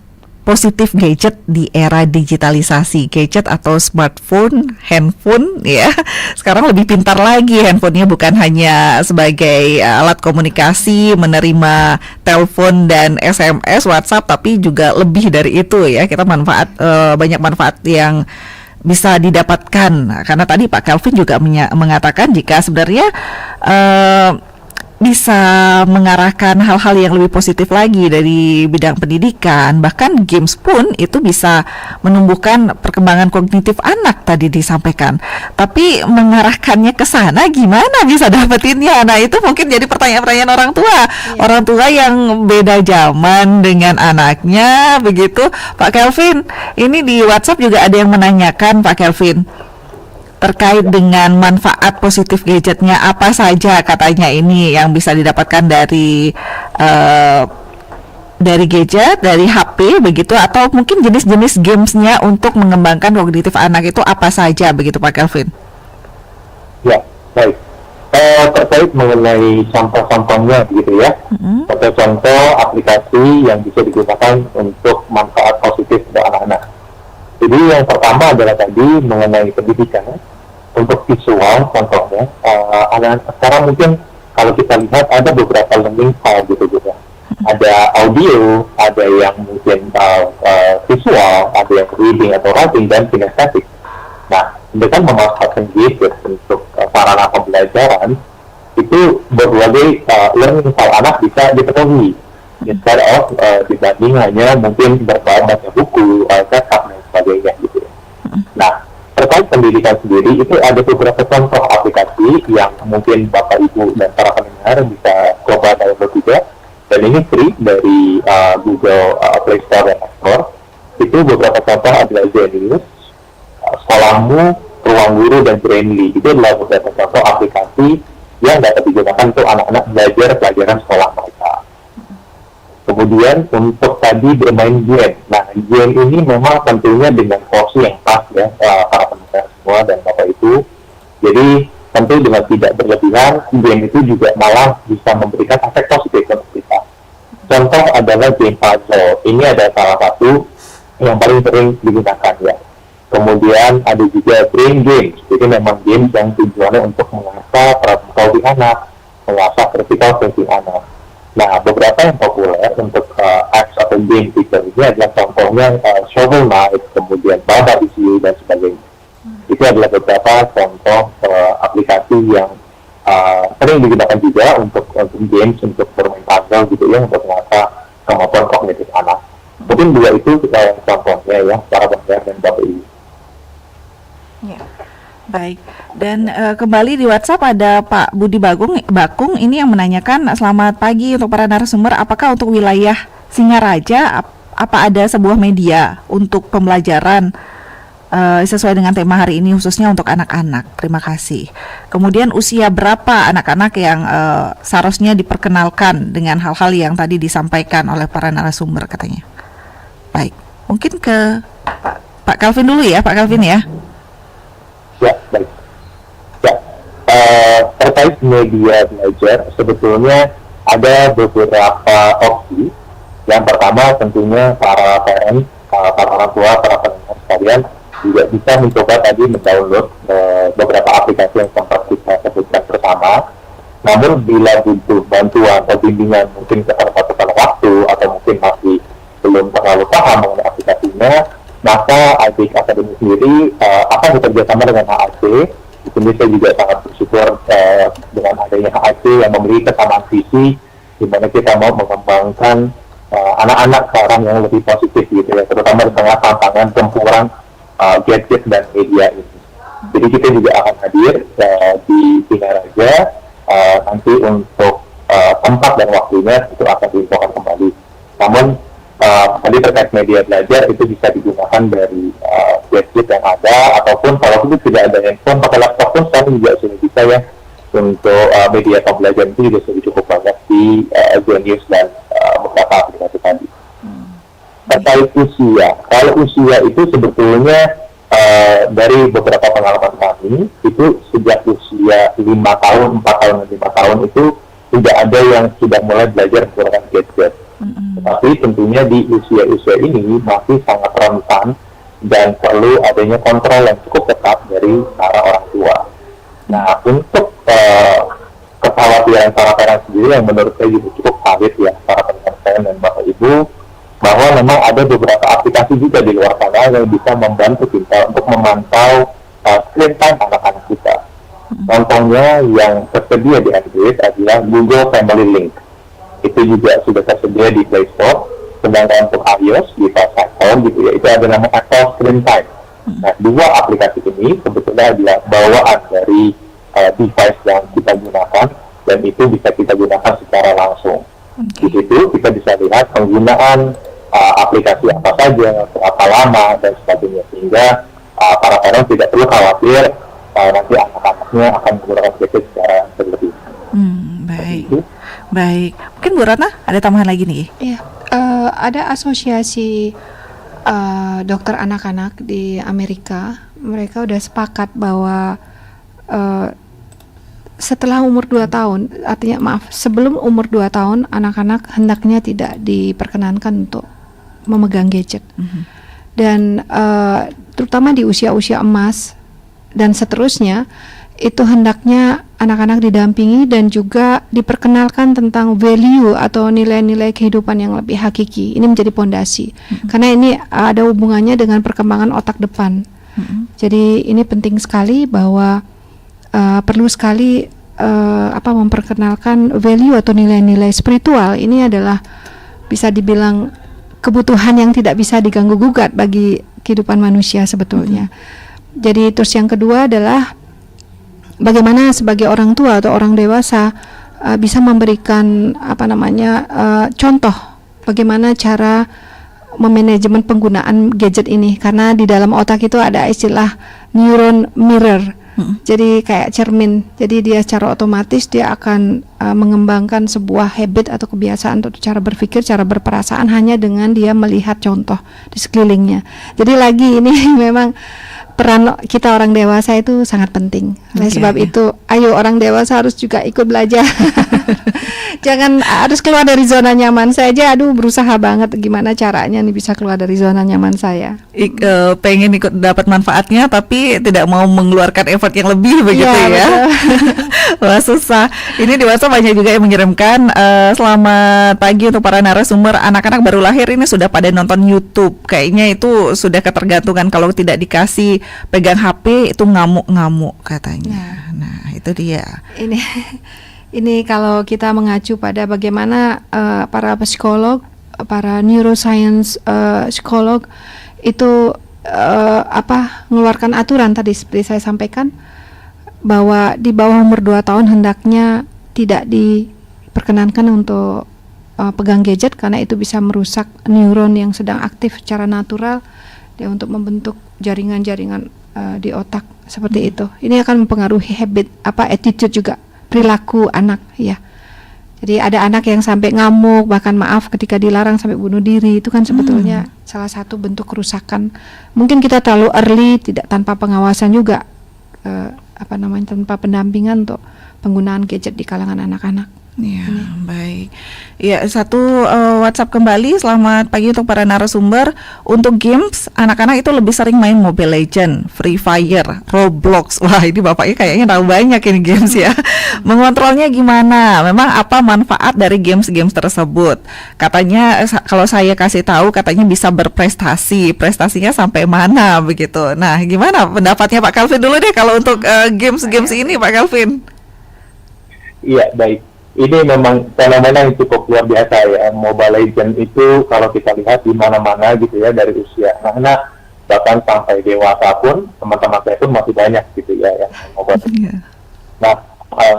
positif gadget di era digitalisasi. Gadget atau smartphone, handphone ya. Sekarang lebih pintar lagi handphonenya, bukan hanya sebagai alat komunikasi, menerima telepon dan SMS, WhatsApp, tapi juga lebih dari itu ya. Kita banyak manfaat yang bisa didapatkan. Karena tadi Pak Kelvin juga mengatakan jika sebenarnya bisa mengarahkan hal-hal yang lebih positif lagi dari bidang pendidikan, bahkan games pun itu bisa menumbuhkan perkembangan kognitif anak tadi disampaikan. Tapi mengarahkannya ke sana gimana bisa dapetinnya? Nah, itu mungkin jadi pertanyaan-pertanyaan orang tua. Orang tua yang beda zaman dengan anaknya begitu. Pak Kelvin, ini di WhatsApp juga ada yang menanyakan Pak Kelvin terkait dengan manfaat positif gadgetnya, apa saja katanya ini yang bisa didapatkan dari gadget, dari HP begitu, atau mungkin jenis-jenis gamesnya untuk mengembangkan kognitif anak itu apa saja begitu Pak Kelvin? Ya, baik. Terkait mengenai contoh-contohnya begitu ya, contoh-contoh aplikasi yang bisa digunakan untuk manfaat positif untuk anak-anak. Jadi yang pertama adalah tadi mengenai pendidikan. Untuk visual contohnya, anak-anak sekarang mungkin kalau kita lihat ada beberapa learning style gitu juga. Ada audio, ada yang mungkin visual, ada yang reading atau writing dan kinestetik. Nah, dengan memanfaatkan gadget untuk sarana pembelajaran, itu berbagai learning style anak bisa dipenuhi. Instead of dibanding hanya mungkin baca buku, cekap dan sebagainya gitu. Nah, terkait pendidikan sendiri itu ada beberapa contoh aplikasi yang mungkin Bapak Ibu dan para pendengar bisa coba download juga, dan ini free dari Google Play Store dan App Store. Itu beberapa contoh adalah Zenius, Sekolahmu, Ruang Guru, dan Brainly. Itu adalah beberapa contoh aplikasi yang dapat digunakan untuk anak-anak belajar pelajaran sekolah mereka. Kemudian untuk tadi bermain game. Nah, game ini memang tentunya dengan porsi yang pas ya, para pendengar semua dan Bapak Ibu. Jadi tentu dengan tidak berlebihan, game itu juga malah bisa memberikan efek positif untuk kita. Contoh adalah game puzzle. Ini ada salah satu yang paling sering digunakan ya. Kemudian ada juga brain games. Jadi memang games yang tujuannya untuk mengasah pramuka di anak, mengasah critical thinking anak. Nah, beberapa yang populer untuk apps atau game feature ini adalah contohnya Shovel Knight, kemudian Baba Is You, dan sebagainya. Itu adalah beberapa contoh aplikasi yang sering digunakan juga untuk games, untuk bermain puzzle gitu ya, untuk mengasah kemampuan kognitif anak. Mungkin dua itu contohnya ya, para pendengar dan Bapak Ibu. Ya. Baik, dan kembali di WhatsApp ada Pak Budi Bakung ini yang menanyakan, selamat pagi untuk para narasumber, apakah untuk wilayah Singaraja apa ada sebuah media untuk pembelajaran sesuai dengan tema hari ini khususnya untuk anak-anak? Terima kasih. Kemudian usia berapa anak-anak yang seharusnya diperkenalkan dengan hal-hal yang tadi disampaikan oleh para narasumber katanya? Baik, mungkin ke Pak Kelvin dulu ya, Pak Kelvin ya. Ya, baik. Ya, terkait media belajar, sebetulnya ada beberapa opsi. Yang pertama tentunya para parents, para orang tua, para pendengar sekalian, juga bisa mencoba tadi mendownload beberapa aplikasi yang sempat kita sebutkan bersama. Namun bila butuh bantuan atau bimbingan mungkin keterbatasan waktu atau mungkin masih belum terlalu paham mengenai aplikasinya, maka AIC Academy sendiri akan bekerjasama dengan HAC. Di sini saya juga sangat bersyukur dengan adanya HAC yang memiliki kesamaan visi, di mana kita mau mengembangkan anak-anak sekarang yang lebih positif gitu ya, terutama di tengah tantangan gempuran gadget dan media ini. Jadi kita juga akan hadir di Singaraja nanti untuk tempat dan waktunya itu akan diinfokan kembali. Namun tadi terkait media belajar itu bisa digunakan dari gadget yang ada, ataupun kalau itu tidak ada handphone, pakai laptop pun sekarang juga sudah bisa ya untuk media pembelajaran itu juga sudah cukup banyak di Genius dan beberapa aplikasi tadi. Terkait usia, kalau usia itu sebetulnya dari beberapa pengalaman kami itu sejak usia 5 tahun, 4 tahun, dan 5 tahun itu tidak ada yang sudah mulai belajar menggunakan gadget. Tetapi tentunya di usia-usia ini masih sangat rentan dan perlu adanya kontrol yang cukup ketat dari para orang tua. Nah, untuk kekhawatiran para parent sendiri yang menurut saya juga cukup valid ya, para parent dan Bapak Ibu, bahwa memang ada beberapa aplikasi juga di luar sana yang bisa membantu kita untuk memantau screen time anak-anak kita. Contohnya yang tersedia di Android adalah Google Family Link. Itu juga sudah tersedia di Play Store. Sedangkan untuk iOS di iPhone gitu ya, itu ada nama Apple Screen Time. Nah, dua aplikasi ini sebetulnya adalah bawaan dari device yang kita gunakan, dan itu bisa kita gunakan secara langsung. Di situ kita bisa lihat penggunaan aplikasi apa saja, berapa lama, dan sebagainya, sehingga para parent tidak perlu khawatir nanti anak-anaknya akan menggunakan gadget secara berlebihan. Baik. Mungkin Bu Ratna ada tambahan lagi nih? Iya, ada asosiasi dokter anak-anak di Amerika. Mereka udah sepakat bahwa setelah umur 2 tahun, artinya sebelum umur 2 tahun, anak-anak hendaknya tidak diperkenankan untuk memegang gadget. Dan terutama di usia-usia emas dan seterusnya, itu hendaknya anak-anak didampingi dan juga diperkenalkan tentang value atau nilai-nilai kehidupan yang lebih hakiki. Ini menjadi pondasi, karena ini ada hubungannya dengan perkembangan otak depan. Jadi ini penting sekali bahwa perlu sekali memperkenalkan value atau nilai-nilai spiritual. Ini adalah bisa dibilang kebutuhan yang tidak bisa diganggu-gugat bagi kehidupan manusia sebetulnya. Jadi terus yang kedua adalah bagaimana sebagai orang tua atau orang dewasa bisa memberikan contoh bagaimana cara memanajemen penggunaan gadget ini, karena di dalam otak itu ada istilah neuron mirror. Jadi kayak cermin. Jadi dia secara otomatis dia akan mengembangkan sebuah habit atau kebiasaan atau cara berpikir, cara berperasaan hanya dengan dia melihat contoh di sekelilingnya. Jadi lagi ini memang peran kita orang dewasa itu sangat penting. Oleh sebab itu, ayo orang dewasa harus juga ikut belajar. Jangan harus keluar dari zona nyaman. Saya aja berusaha banget gimana caranya nih bisa keluar dari zona nyaman saya. Pengen ikut dapat manfaatnya tapi tidak mau mengeluarkan effort yang lebih begitu ya. Wah, susah. Ini di WhatsApp banyak juga yang mengirimkan selamat pagi untuk para narasumber. Anak-anak baru lahir ini sudah pada nonton YouTube. Kayaknya itu sudah ketergantungan, kalau tidak dikasih pegang HP itu ngamuk-ngamuk katanya. Nah, itu dia. Ini kalau kita mengacu pada bagaimana para psikolog, para neuroscience psikolog itu mengeluarkan aturan tadi seperti saya sampaikan, bahwa di bawah umur 2 tahun hendaknya tidak diperkenankan untuk pegang gadget, karena itu bisa merusak neuron yang sedang aktif secara natural dia untuk membentuk jaringan-jaringan di otak seperti itu. Ini akan mempengaruhi habit, attitude juga, perilaku anak ya. Jadi ada anak yang sampai ngamuk, bahkan ketika dilarang sampai bunuh diri. Itu kan sebetulnya salah satu bentuk kerusakan. Mungkin kita terlalu early, tidak tanpa pengawasan juga, tanpa pendampingan untuk penggunaan gadget di kalangan anak-anak. Ya, baik. Ya, satu WhatsApp kembali. Selamat pagi untuk para narasumber. Untuk games, anak-anak itu lebih sering main Mobile Legends, Free Fire, Roblox. Wah, ini bapaknya kayaknya tahu banyak ini games ya. Mengontrolnya gimana? Memang apa manfaat dari games-games tersebut? Katanya kalau saya kasih tahu, katanya bisa berprestasi. Prestasinya sampai mana begitu? Nah, gimana pendapatnya Pak Calvin dulu deh kalau untuk games-games ini, Pak Calvin? Iya, baik. Ini memang fenomena yang cukup luar biasa ya. Mobile Legends itu kalau kita lihat di mana-mana gitu ya, dari usia anak-anak bahkan sampai dewasa pun, teman-teman saya pun masih banyak gitu ya yang Mobile Legends. Nah,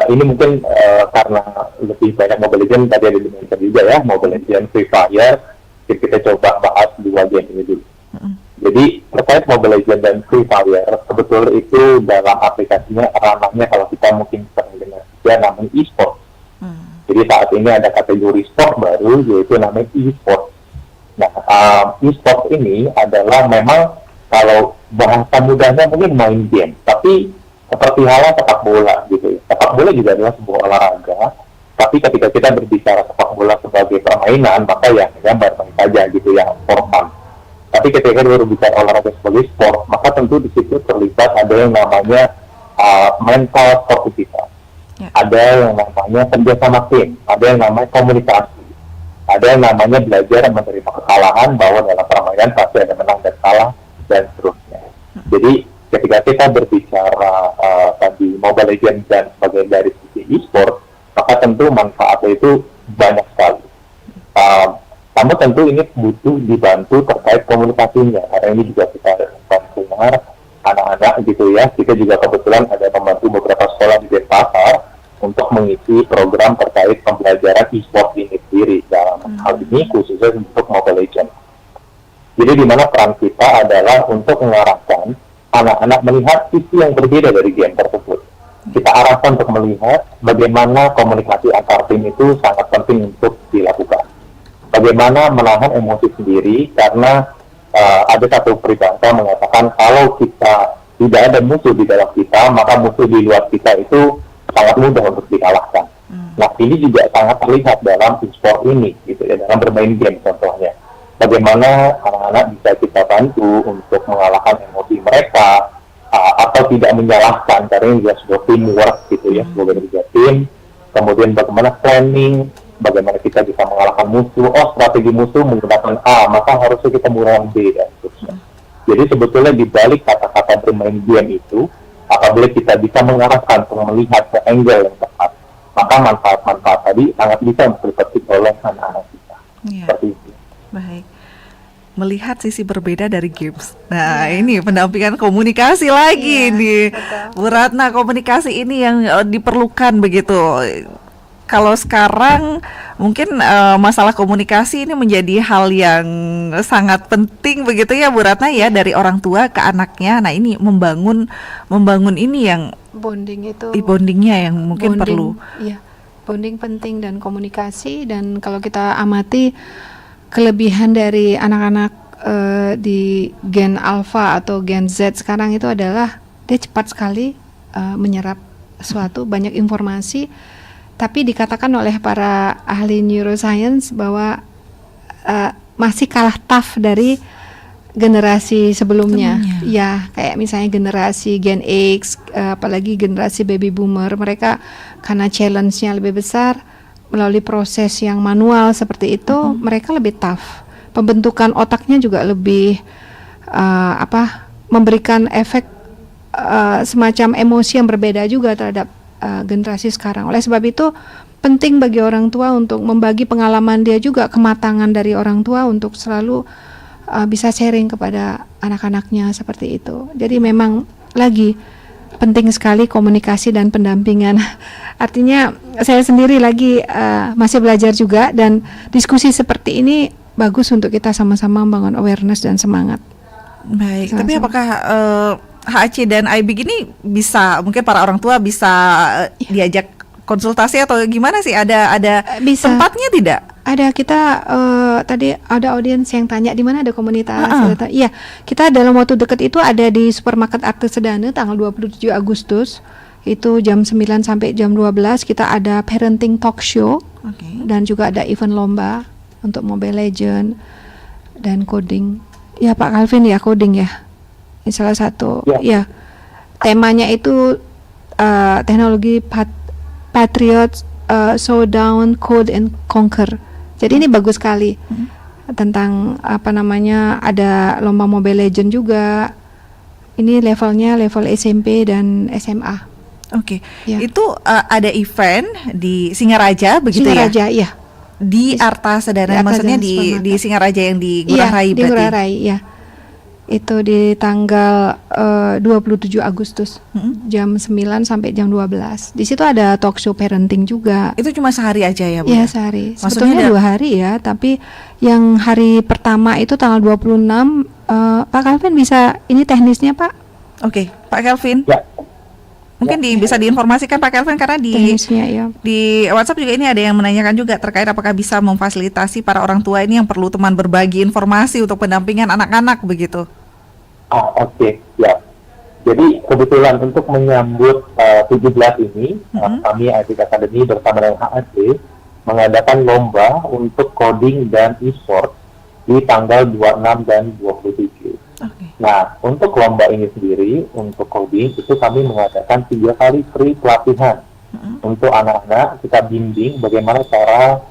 ini mungkin karena lebih banyak Mobile Legends, tadi ada dimention juga ya, Mobile Legends, Free Fire. Kita coba bahas dua game ini dulu. Jadi terkait Mobile Legends dan Free Fire, sebetulnya itu dalam aplikasinya, ranahnya kalau kita mungkin sering dengar juga namanya e-sport. Jadi saat ini ada kategori sport baru, yaitu namanya e-sport. Nah, e-sport ini adalah memang kalau bahasa mudahnya mungkin main game, tapi seperti halnya sepak bola gitu ya. Sepak bola juga adalah sebuah olahraga, tapi ketika kita berbicara sepak bola sebagai permainan, maka ya bermain saja gitu ya, for fun. Tapi ketika kita berbicara olahraga sebagai sport, maka tentu di situ terlibat ada yang namanya mental sportivitas. Ada yang namanya kerjasama tim, ada yang namanya komunikasi, ada yang namanya belajar menerima kekalahan, bahwa dalam permainan pasti ada menang dan kalah, dan seterusnya. Jadi ketika kita berbicara tadi Mobile Legends dan sebagai dari sisi e-sport, maka tentu manfaatnya itu banyak sekali. Namun tentu ini butuh dibantu terkait komunikasinya, karena ini juga kita dengar anak-anak gitu ya. Kita juga kebetulan ada membantu beberapa sekolah di Denpasar untuk mengisi program terkait pembelajaran e-sport ini sendiri, dalam hal ini khususnya untuk Mobile Legends. Jadi di mana peran kita adalah untuk mengarahkan anak-anak melihat sisi yang berbeda dari game tersebut. Kita arahkan untuk melihat bagaimana komunikasi antar tim itu sangat penting untuk dilakukan. Bagaimana menahan emosi sendiri, karena ada satu peribahasa mengatakan kalau kita tidak ada musuh di dalam kita, maka musuh di luar kita itu sangat mudah untuk dikalahkan. Nah, ini juga sangat terlihat dalam e-sport ini, gitu ya, dalam bermain game contohnya. Bagaimana anak-anak bisa kita bantu untuk mengalahkan emosi mereka, atau tidak menyalahkan, karena ini juga sebuah teamwork gitu ya, sebuah kerja tim. Kemudian bagaimana planning, bagaimana kita bisa mengalahkan musuh. Oh, strategi musuh menggunakan A, maka harusnya kita menggunakan B, dan seterusnya. Jadi sebetulnya di balik kata-kata bermain game itu, apabila kita bisa mengarahkan untuk melihat ke angle yang tepat, maka manfaat-manfaat tadi sangat bisa dipetik oleh anak-anak kita. Seperti itu. Baik. Melihat sisi berbeda dari games. Nah, ini pendampingan komunikasi lagi nih. Bu Ratna, komunikasi ini yang diperlukan begitu. Kalau sekarang mungkin masalah komunikasi ini menjadi hal yang sangat penting begitu ya Bu Ratna ya, dari orang tua ke anaknya. Nah, ini membangun ini yang bondingnya yang mungkin perlu. Iya, bonding penting dan komunikasi. Dan kalau kita amati kelebihan dari anak-anak di Gen Alpha atau Gen Z sekarang itu adalah dia cepat sekali menyerap suatu banyak informasi. Tapi dikatakan oleh para ahli neuroscience bahwa masih kalah tough dari generasi sebelumnya. Ya, kayak misalnya generasi Gen X, apalagi generasi baby boomer, mereka karena challenge-nya lebih besar melalui proses yang manual seperti itu, mereka lebih tough. Pembentukan otaknya juga lebih memberikan efek semacam emosi yang berbeda juga terhadap generasi sekarang. Oleh sebab itu penting bagi orang tua untuk membagi pengalaman dia juga, kematangan dari orang tua untuk selalu bisa sharing kepada anak-anaknya seperti itu. Jadi memang lagi penting sekali komunikasi dan pendampingan. Artinya saya sendiri lagi masih belajar juga, dan diskusi seperti ini bagus untuk kita sama-sama membangun awareness dan semangat. Baik, sama-sama. Tapi apakah HAC dan IBIG ini bisa, mungkin para orang tua bisa diajak konsultasi atau gimana sih? Ada bisa. Tempatnya tidak? Ada, kita tadi ada audiens yang tanya di mana ada komunitas. Iya, kita dalam waktu dekat itu ada di Supermarket Arte Sedana tanggal 27 Agustus. Itu jam 9 sampai jam 12 kita ada parenting talk show. Dan juga ada event lomba untuk Mobile Legend dan coding. Ya Pak Calvin ya, coding ya. Ini salah satu ya. Temanya itu teknologi Patriot Showdown Code and Conquer. Jadi ini bagus sekali. Tentang ada lomba Mobile Legend juga. Ini levelnya level SMP dan SMA. Oke. Itu ada event di Singaraja begitu Singaraja, ya? Di Arta Sedana, maksudnya di Singaraja yang di Ngurah Rai berarti. Di Ngurah Rai, ya. Itu di tanggal 27 Agustus jam 9 sampai jam 12. Di situ ada talk show parenting juga. Itu cuma sehari aja ya, Bu? Iya, sehari. Maksudnya sebetulnya 2 hari ya, tapi yang hari pertama itu tanggal 26. Pak Calvin bisa ini teknisnya, Pak? Oke, Pak Calvin. Mungkin bisa diinformasikan Pak Calvin, karena di WhatsApp juga ini ada yang menanyakan juga terkait apakah bisa memfasilitasi para orang tua ini yang perlu teman berbagi informasi untuk pendampingan anak-anak begitu. Oke. Jadi kebetulan untuk menyambut 17 ini, kami ITK Academy bersama dengan HAD mengadakan lomba untuk coding dan e-sport di tanggal 26 dan 27. Nah, untuk lomba ini sendiri, untuk coding, itu kami mengadakan 3 kali free pelatihan. Untuk anak-anak, kita bimbing bagaimana cara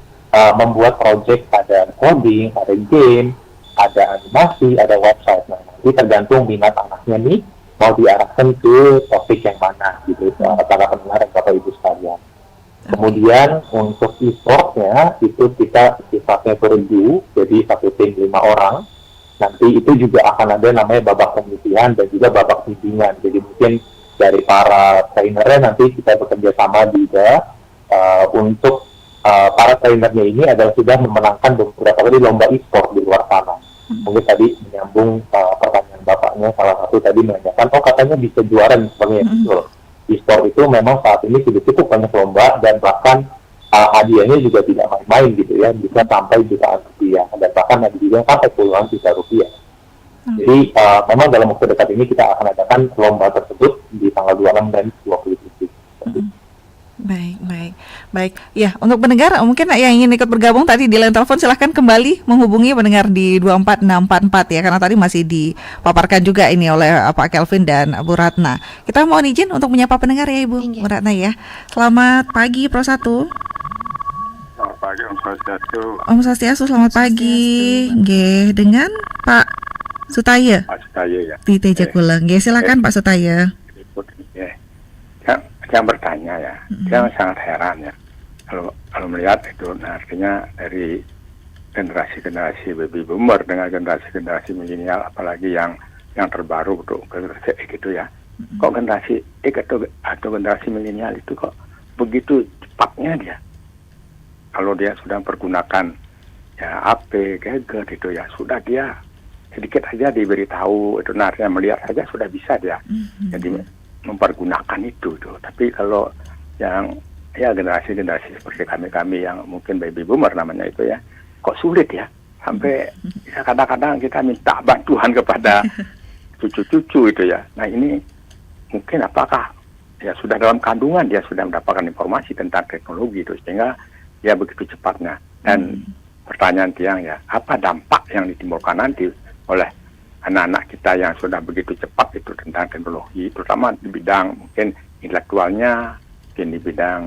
membuat project, ada coding, ada game, ada animasi, ada website. Nah, nanti tergantung minat anaknya nih, mau diarahkan ke topik yang mana, gitu, para pendengar dan Bapak Ibu sekalian. Kemudian untuk e-sportnya, itu kita sifatnya bergu, jadi satu tim 5 orang. Nanti itu juga akan ada namanya babak pemilihan dan juga babak bimbingan. Jadi mungkin dari para trainernya nanti kita bekerja sama juga untuk para trainernya ini adalah sudah memenangkan beberapa kali lomba e-sport di luar sana. Mungkin tadi menyambung pertanyaan Bapaknya, salah satu tadi menanyakan, katanya bisa juara dan sebagainya. Betul. E-sport itu memang saat ini sudah cukup banyak lomba dan bahkan hadiahnya juga tidak main-main gitu ya, bisa sampai jutaan rupiah dan bahkan ada juga sampai puluhan juta rupiah. Jadi memang dalam waktu dekat ini kita akan adakan lomba tersebut di tanggal 26 dan 27. Baik. Ya, untuk pendengar mungkin yang ingin ikut bergabung tadi di line telepon, silahkan kembali menghubungi pendengar di 24644 ya, karena tadi masih dipaparkan juga ini oleh Pak Calvin dan Bu Ratna. Kita mohon izin untuk menyapa pendengar ya Ibu Bu Ratna ya. Selamat pagi Pro 1. Selamat pagi Om Swastiastu. Om Swastiastu, selamat pagi. Nggih, dengan Pak Sutaya. Pak Sutaya ya. Di Tejakula. Nggih, silakan Pak Sutaya. Yang bertanya ya, saya sangat heran ya. Kalau melihat itu, artinya dari generasi baby boomer dengan generasi milenial, apalagi yang terbaru generasi X gitu ya. Kok generasi X atau generasi milenial itu kok begitu cepatnya dia? Kalau dia sudah pergunakan ya HP, gadget itu ya, sudah dia sedikit aja diberitahu itu, artinya melihat saja sudah bisa dia. Jadi mempergunakan itu tuh. Tapi kalau yang ya generasi seperti kami yang mungkin baby boomer namanya itu ya, kok sulit ya, sampai ya kadang-kadang kita minta bantuan kepada cucu-cucu itu ya. Nah ini mungkin apakah ya sudah dalam kandungan dia sudah mendapatkan informasi tentang teknologi itu sehingga ya begitu cepatnya. Dan pertanyaan tiang ya, apa dampak yang ditimbulkan nanti oleh anak-anak kita yang sudah begitu cepat itu tentang teknologi, terutama di bidang mungkin intelektualnya, mungkin di bidang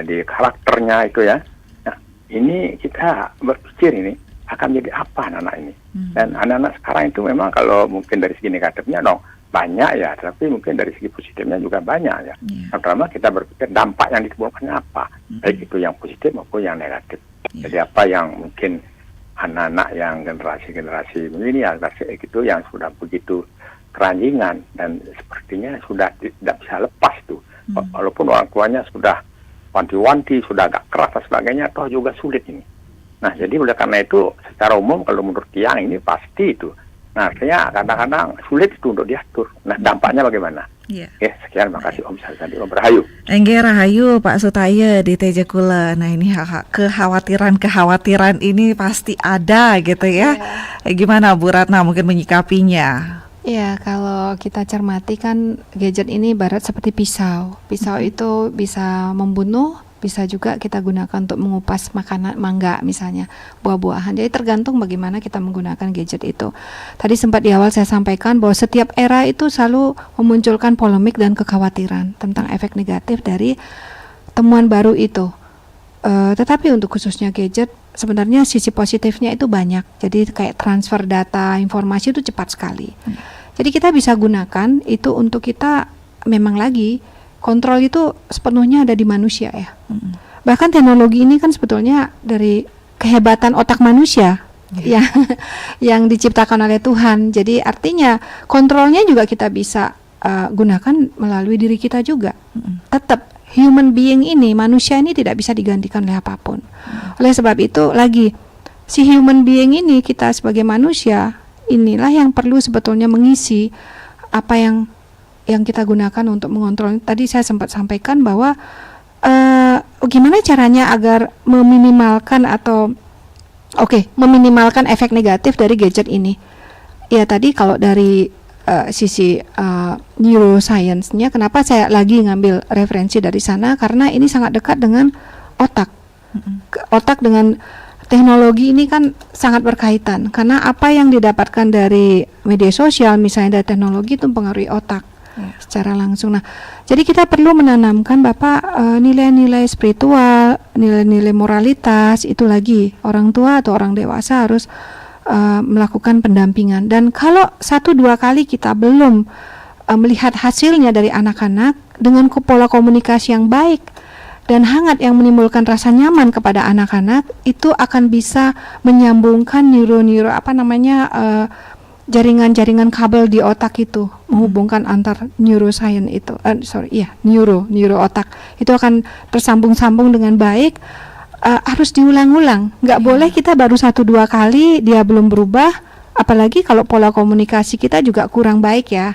di karakternya itu ya. Nah, ini kita berpikir ini akan jadi apa anak-anak ini. Dan anak-anak sekarang itu memang kalau mungkin dari segi negatifnya banyak ya, tapi mungkin dari segi positifnya juga banyak ya. Terutama kita berpikir dampak yang ditimbulkannya apa, baik itu yang positif maupun yang negatif. Jadi apa yang mungkin anak-anak yang generasi milenial, generasi X itu yang sudah begitu keranjingan dan sepertinya sudah tidak bisa lepas tuh. Walaupun orang tuanya sudah wanti-wanti, sudah agak keras dan sebagainya, toh juga sulit ini. Nah, jadi oleh karena itu secara umum kalau menurut tiang ini pasti itu. Nah, artinya kadang-kadang sulit itu untuk diatur. Nah, dampaknya bagaimana? Sekian, makasih Om Sadi, Om Rahayu. Enggak Rahayu, Pak Sutaya di Tejakula. Nah, ini kekhawatiran ini pasti ada gitu ya. Gimana Bu Ratna mungkin menyikapinya? Ya, kalau kita cermati kan gadget ini ibarat seperti pisau. Pisau itu bisa membunuh, bisa juga kita gunakan untuk mengupas makanan, mangga misalnya, buah-buahan. Jadi tergantung bagaimana kita menggunakan gadget itu. Tadi sempat di awal saya sampaikan bahwa setiap era itu selalu memunculkan polemik dan kekhawatiran tentang efek negatif dari temuan baru itu. Tetapi untuk khususnya gadget, sebenarnya sisi positifnya itu banyak. Jadi kayak transfer data, informasi itu cepat sekali. Jadi kita bisa gunakan itu untuk kita, memang lagi kontrol itu sepenuhnya ada di manusia ya. Bahkan teknologi ini kan sebetulnya dari kehebatan otak manusia yang diciptakan oleh Tuhan. Jadi artinya kontrolnya juga kita bisa gunakan melalui diri kita juga. Tetap human being ini, manusia ini tidak bisa digantikan oleh apapun. Oleh sebab itu lagi, si human being ini, kita sebagai manusia, inilah yang perlu sebetulnya mengisi apa yang kita gunakan untuk mengontrol. Tadi saya sempat sampaikan bahwa gimana caranya agar meminimalkan meminimalkan efek negatif dari gadget ini. Ya tadi kalau dari sisi neuroscience-nya, kenapa saya lagi ngambil referensi dari sana, karena ini sangat dekat dengan otak. Otak dengan teknologi ini kan sangat berkaitan, karena apa yang didapatkan dari media sosial misalnya dari teknologi itu mempengaruhi otak secara langsung. Nah, jadi kita perlu menanamkan Bapak nilai-nilai spiritual, nilai-nilai moralitas itu lagi orang tua atau orang dewasa harus melakukan pendampingan. Dan kalau 1-2 kali kita belum melihat hasilnya dari anak-anak dengan pola komunikasi yang baik dan hangat yang menimbulkan rasa nyaman kepada anak-anak, itu akan bisa menyambungkan jaringan-jaringan kabel di otak itu, menghubungkan antar neuroscience itu, neuro otak itu akan tersambung-sambung dengan baik. Harus diulang-ulang, nggak boleh kita baru 1-2 kali dia belum berubah, apalagi kalau pola komunikasi kita juga kurang baik ya,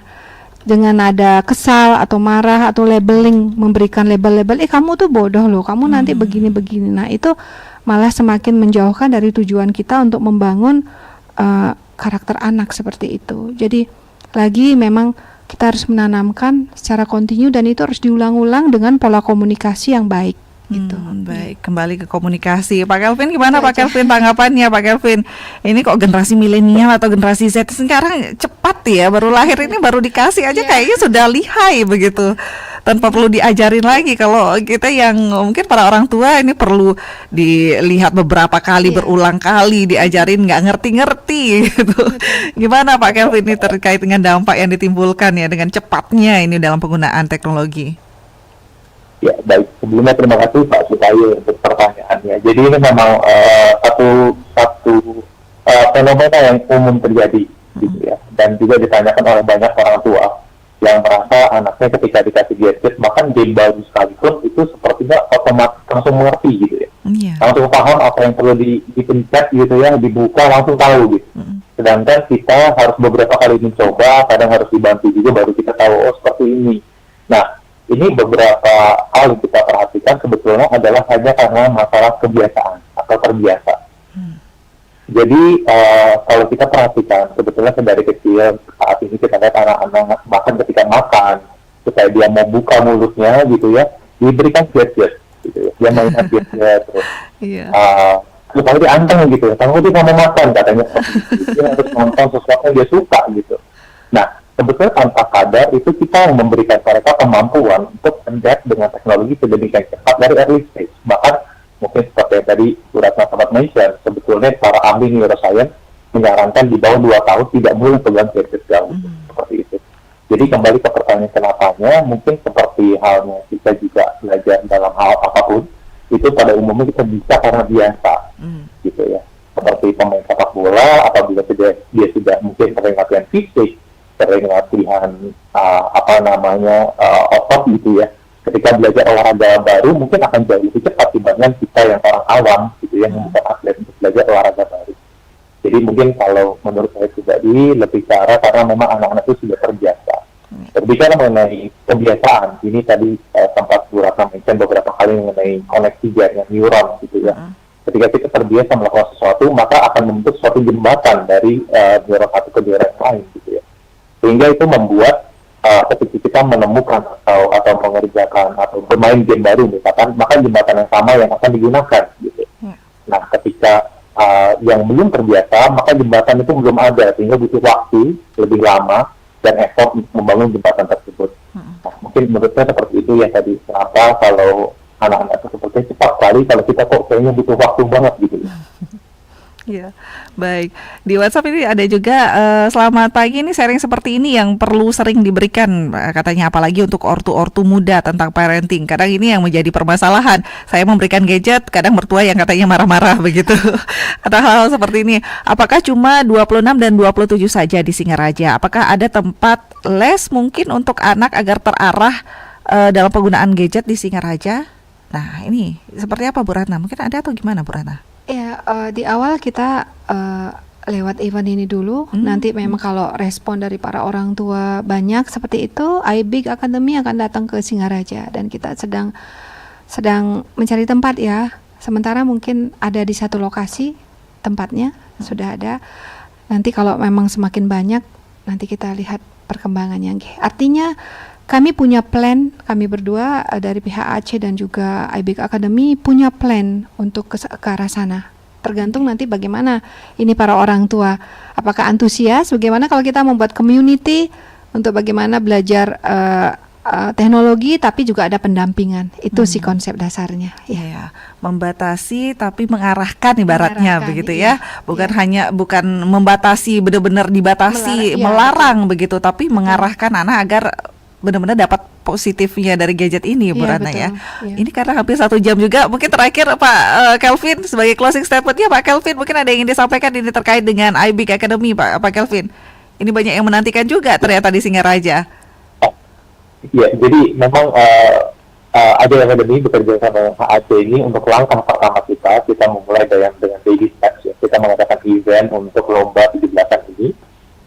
dengan ada kesal atau marah atau labeling, memberikan label-label, kamu tuh bodoh loh, kamu nanti begini-begini. Nah itu malah semakin menjauhkan dari tujuan kita untuk membangun karakter anak seperti itu. Jadi lagi memang kita harus menanamkan secara kontinu dan itu harus diulang-ulang dengan pola komunikasi yang baik. Gitu. Baik, kembali ke komunikasi. Pak Kelvin gimana Pak Kelvin, tanggapannya Pak Kelvin? Ini kok generasi milenial atau generasi Z sekarang cepat ya, baru lahir ini baru dikasih aja kayaknya sudah lihai begitu, tanpa perlu diajarin lagi. Kalau kita yang mungkin para orang tua ini perlu dilihat beberapa kali, berulang kali diajarin, nggak ngerti-ngerti gitu. Gimana Pak Kelvin ini terkait dengan dampak yang ditimbulkan ya dengan cepatnya ini dalam penggunaan teknologi? Ya, baik. Sebelumnya terima kasih Pak Supayo untuk pertanyaannya. Jadi ini memang satu fenomena yang umum terjadi, gitu ya. Dan juga ditanyakan oleh banyak orang tua yang merasa anaknya ketika dikasih gadget, bahkan game baru sekalipun itu sepertinya otomatis langsung mengerti, gitu ya. Langsung paham apa yang perlu dipencet, gitu ya, dibuka langsung tahu, gitu. Sedangkan kita harus beberapa kali mencoba, kadang harus dibantu juga baru kita tahu, oh seperti ini. Nah, ini beberapa hal yang kita perhatikan sebetulnya adalah hanya karena masalah kebiasaan atau terbiasa. Jadi kalau kita perhatikan sebetulnya dari kecil saat ini kita lihat anak-anak bahkan ketika makan, supaya dia mau buka mulutnya gitu ya, diberikan gadget gitu ya, dia mainan gadget terus. Supaya dia anteng gitu ya, kamu dia mau makan katanya, dia harus nonton sesuatu yang dia suka gitu. Nah, sebetulnya tanpa sadar itu kita yang memberikan mereka kemampuan untuk adapt dengan teknologi sedemikian cepat dari early stage. Bahkan mungkin seperti yang tadi Bu Ratna sempat mention, sebetulnya para ahli neuroscience menyarankan di bawah 2 tahun tidak boleh pegang gadget jauh, seperti itu. Jadi kembali ke pertanyaan kenapanya, mungkin seperti halnya kita juga belajar dalam hal apapun, itu pada umumnya kita bisa karena biasa, gitu ya. Seperti pemain sepak bola, apabila dia sudah mungkin sering latihan fisik, sering latihan otot gitu ya. Ketika belajar olahraga baru mungkin akan jauh lebih cepat dibandingkan kita yang orang awam gitu ya, yang bukan atlet untuk belajar olahraga baru. Jadi mungkin kalau menurut saya pribadi lebih ke arah karena memang anak-anak itu sudah terbiasa. Berbicara mengenai kebiasaan, ini tadi sempat Bu Ratna mention beberapa kali mengenai koneksi jaringan neuron gitu ya. Ketika kita terbiasa melakukan sesuatu, maka akan membentuk suatu jembatan dari neuron satu ke neuron lain gitu ya. Sehingga itu membuat ketika kita menemukan atau mengerjakan atau bermain game baru misalkan, maka jembatan yang sama yang akan digunakan gitu. Nah, ketika yang belum terbiasa, maka jembatan itu belum ada, sehingga butuh waktu lebih lama dan effort untuk membangun jembatan tersebut. Nah, mungkin menurut saya seperti itu ya tadi, kenapa kalau anak-anak tersebutnya cepat sekali, kalau kita kok kayaknya butuh waktu banget gitu. Ya, baik. Di WhatsApp ini ada juga selamat pagi, ini sharing seperti ini yang perlu sering diberikan katanya, apalagi untuk ortu-ortu muda tentang parenting. Kadang ini yang menjadi permasalahan. Saya memberikan gadget, kadang mertua yang katanya marah-marah begitu. Ada hal-hal seperti ini. Apakah cuma 26 dan 27 saja di Singaraja? Apakah ada tempat les mungkin untuk anak agar terarah dalam penggunaan gadget di Singaraja? Nah, ini seperti apa Bu Ratna? Mungkin ada atau gimana Bu Ratna? Ya, di awal kita lewat event ini dulu. Nanti memang kalau respon dari para orang tua banyak seperti itu, iBig Academy akan datang ke Singaraja dan kita sedang mencari tempat ya. Sementara mungkin ada di satu lokasi tempatnya sudah ada. Nanti kalau memang semakin banyak, nanti kita lihat perkembangannya. Artinya kami punya plan, kami berdua dari pihak Aceh dan juga iBig Academy punya plan untuk ke arah sana. Tergantung nanti bagaimana ini para orang tua. Apakah antusias, bagaimana kalau kita membuat community untuk bagaimana belajar teknologi tapi juga ada pendampingan. Itu sih konsep dasarnya. Ya, membatasi tapi mengarahkan ibaratnya begitu ya. Bukan hanya membatasi benar-benar dibatasi, melarang begitu, tapi mengarahkan anak agar benar-benar dapat positifnya dari gadget ini, Bu Ratna ya. Ini karena hampir 1 jam juga. Mungkin terakhir Pak Kelvin sebagai closing statementnya, Pak Kelvin mungkin ada yang ingin disampaikan ini terkait dengan iBig Academy, Pak Kelvin. Ini banyak yang menantikan juga ternyata di Singaraja. Ya, jadi memang ada Academy bekerja sama dengan HAC ini untuk langkah pertama kita memulai dengan baby steps ya. Kita mengadakan event untuk lomba 17-an ini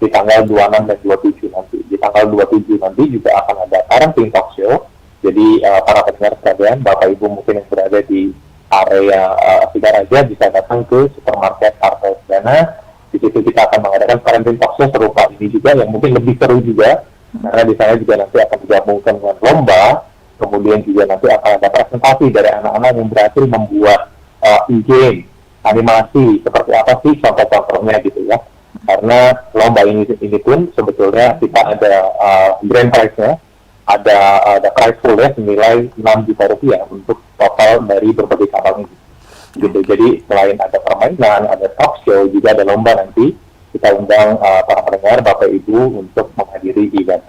di tanggal 26 dan 27 nanti. Di tanggal 27 nanti juga akan ada parenting talk show. Jadi para pendengar sekalian, Bapak Ibu mungkin yang berada di area Singaraja bisa datang ke supermarket Arta Dana. Di situ kita akan mengadakan parenting talk show serupa ini juga, yang mungkin lebih seru juga. Karena di sana juga nanti akan digabungkan dengan lomba. Kemudian juga nanti akan ada presentasi dari anak-anak yang berhasil membuat e-game, animasi, seperti apa sih contoh-contohnya gitu ya. Karena lomba ini pun sebetulnya kita ada grand prize-nya, ada prize pool-nya senilai 6 juta rupiah untuk total dari berbagai cabang ini. Gitu. Jadi selain ada permainan, ada talk show, juga ada lomba nanti. Kita undang para pendengar, Bapak Ibu untuk menghadiri event.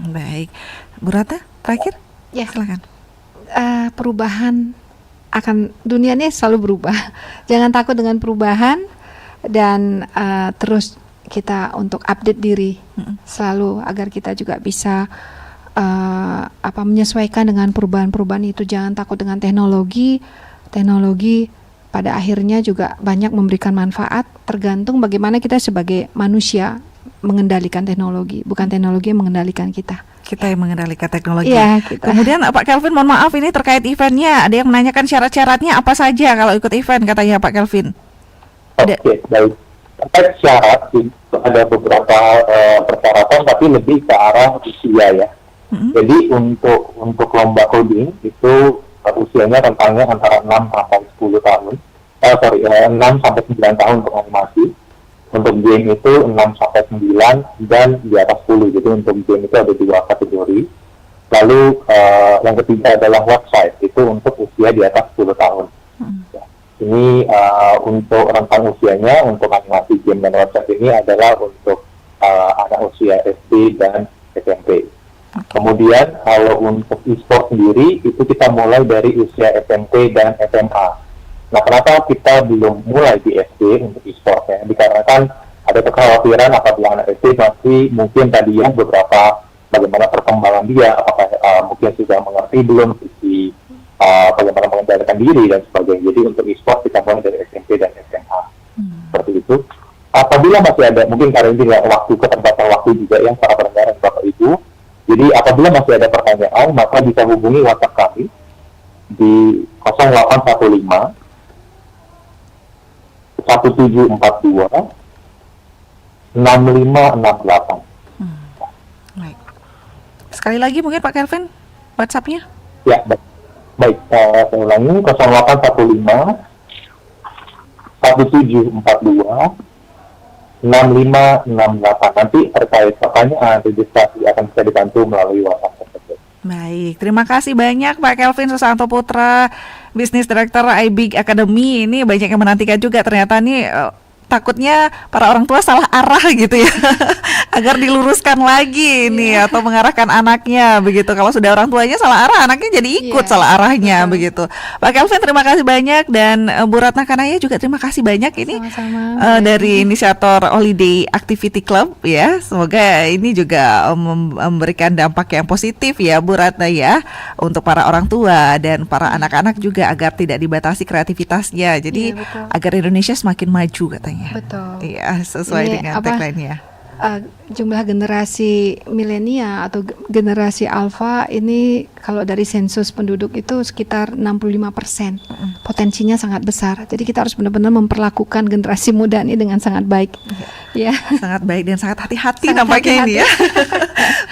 Baik, Bu Ratna, terakhir? Ya, silakan. Perubahan dunia ini selalu berubah. Jangan takut dengan perubahan. Dan terus kita untuk update diri selalu agar kita juga bisa menyesuaikan dengan perubahan-perubahan itu. Jangan takut dengan teknologi pada akhirnya juga banyak memberikan manfaat, tergantung bagaimana kita sebagai manusia mengendalikan teknologi, bukan teknologi yang mengendalikan kita. Kita yang mengendalikan teknologi. Iya, kita. Kemudian Pak Kelvin, mohon maaf ini terkait eventnya, ada yang menanyakan syarat-syaratnya apa saja kalau ikut event katanya Pak Kelvin. Oke, baik. Terkait syarat, ada beberapa persyaratan, tapi lebih ke arah usia ya. Jadi untuk lomba coding itu usianya rentangnya antara 6 sampai 10 tahun. 6 sampai 9 tahun untuk animasi. Untuk game itu 6 sampai 9 dan di atas 10. Jadi untuk game itu ada 2 kategori. Lalu yang ketiga adalah website, itu untuk usia di atas 10 tahun. Ini untuk rentang usianya, untuk animasi game dan website ini adalah untuk anak usia SD dan SMP. Kemudian kalau untuk e-sport sendiri, itu kita mulai dari usia SMP dan SMA. Nah, kenapa kita belum mulai di SD untuk e-sportnya? Dikarenakan ada kekhawatiran apabila anak SD masih mungkin tadi ya beberapa bagaimana perkembangan dia, apakah mungkin sudah mengerti belum sisi bagaimana mengendalikan diri dan sebagainya. Jadi untuk e-sport kita mulai dari SMP dan SMA. Seperti itu. Apabila masih ada, mungkin karena ini keterbatasan waktu juga yang para pendengar dan Bapak Ibu. Jadi apabila masih ada pertanyaan, maka bisa hubungi WhatsApp kami di 0815 1742 6568. Sekali lagi mungkin Pak Kelvin, WhatsApp-nya. Ya, baik. Saya ulangi, 0815 1742 6568. Nanti terkait pertanyaan registrasi akan bisa dibantu melalui WhatsApp tersebut. Baik, terima kasih banyak Pak Kelvin Susanto Putra, Business Director iBig Academy. Ini banyak yang menantikan juga ternyata nih, takutnya para orang tua salah arah gitu ya. Agar diluruskan lagi nih atau mengarahkan anaknya begitu. Kalau sudah orang tuanya salah arah, anaknya jadi ikut salah arahnya begitu. Pak Kelvin terima kasih banyak, dan Bu Ratna Kanaya juga terima kasih banyak ini dari inisiator Holiday Activity Club ya. Semoga ini juga memberikan dampak yang positif ya Bu Ratna ya, untuk para orang tua dan para anak-anak juga agar tidak dibatasi kreativitasnya. Jadi agar Indonesia semakin maju katanya. Betul. Iya, sesuai dengan tagline-nya. Jumlah generasi milenial atau generasi alfa ini kalau dari sensus penduduk itu sekitar 65%. Potensinya sangat besar. Jadi kita harus benar-benar memperlakukan generasi muda ini dengan sangat baik. Ya. Sangat baik dan sangat hati-hati nampaknya ini ya.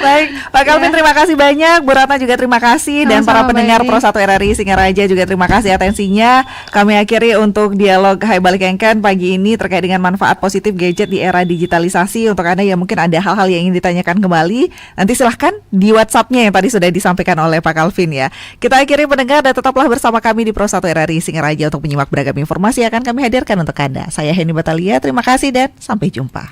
Baik, Pak Kelvin terima kasih banyak, Bu Ratna juga terima kasih, dan para pendengar Pro 1 RRI Singaraja juga terima kasih atensinya. Kami akhiri untuk dialog Hai Balik Kengken pagi ini terkait dengan manfaat positif gadget di era digitalisasi. Untuk Anda yang mungkin ada hal-hal yang ingin ditanyakan kembali, nanti silahkan di WhatsApp-nya yang tadi sudah disampaikan oleh Pak Kelvin ya. Kita akhiri pendengar, dan tetaplah bersama kami di Pro 1 RRI Singaraja untuk menyimak beragam informasi yang akan kami hadirkan untuk Anda. Saya Heni Batalia, terima kasih dan sampai jumpa.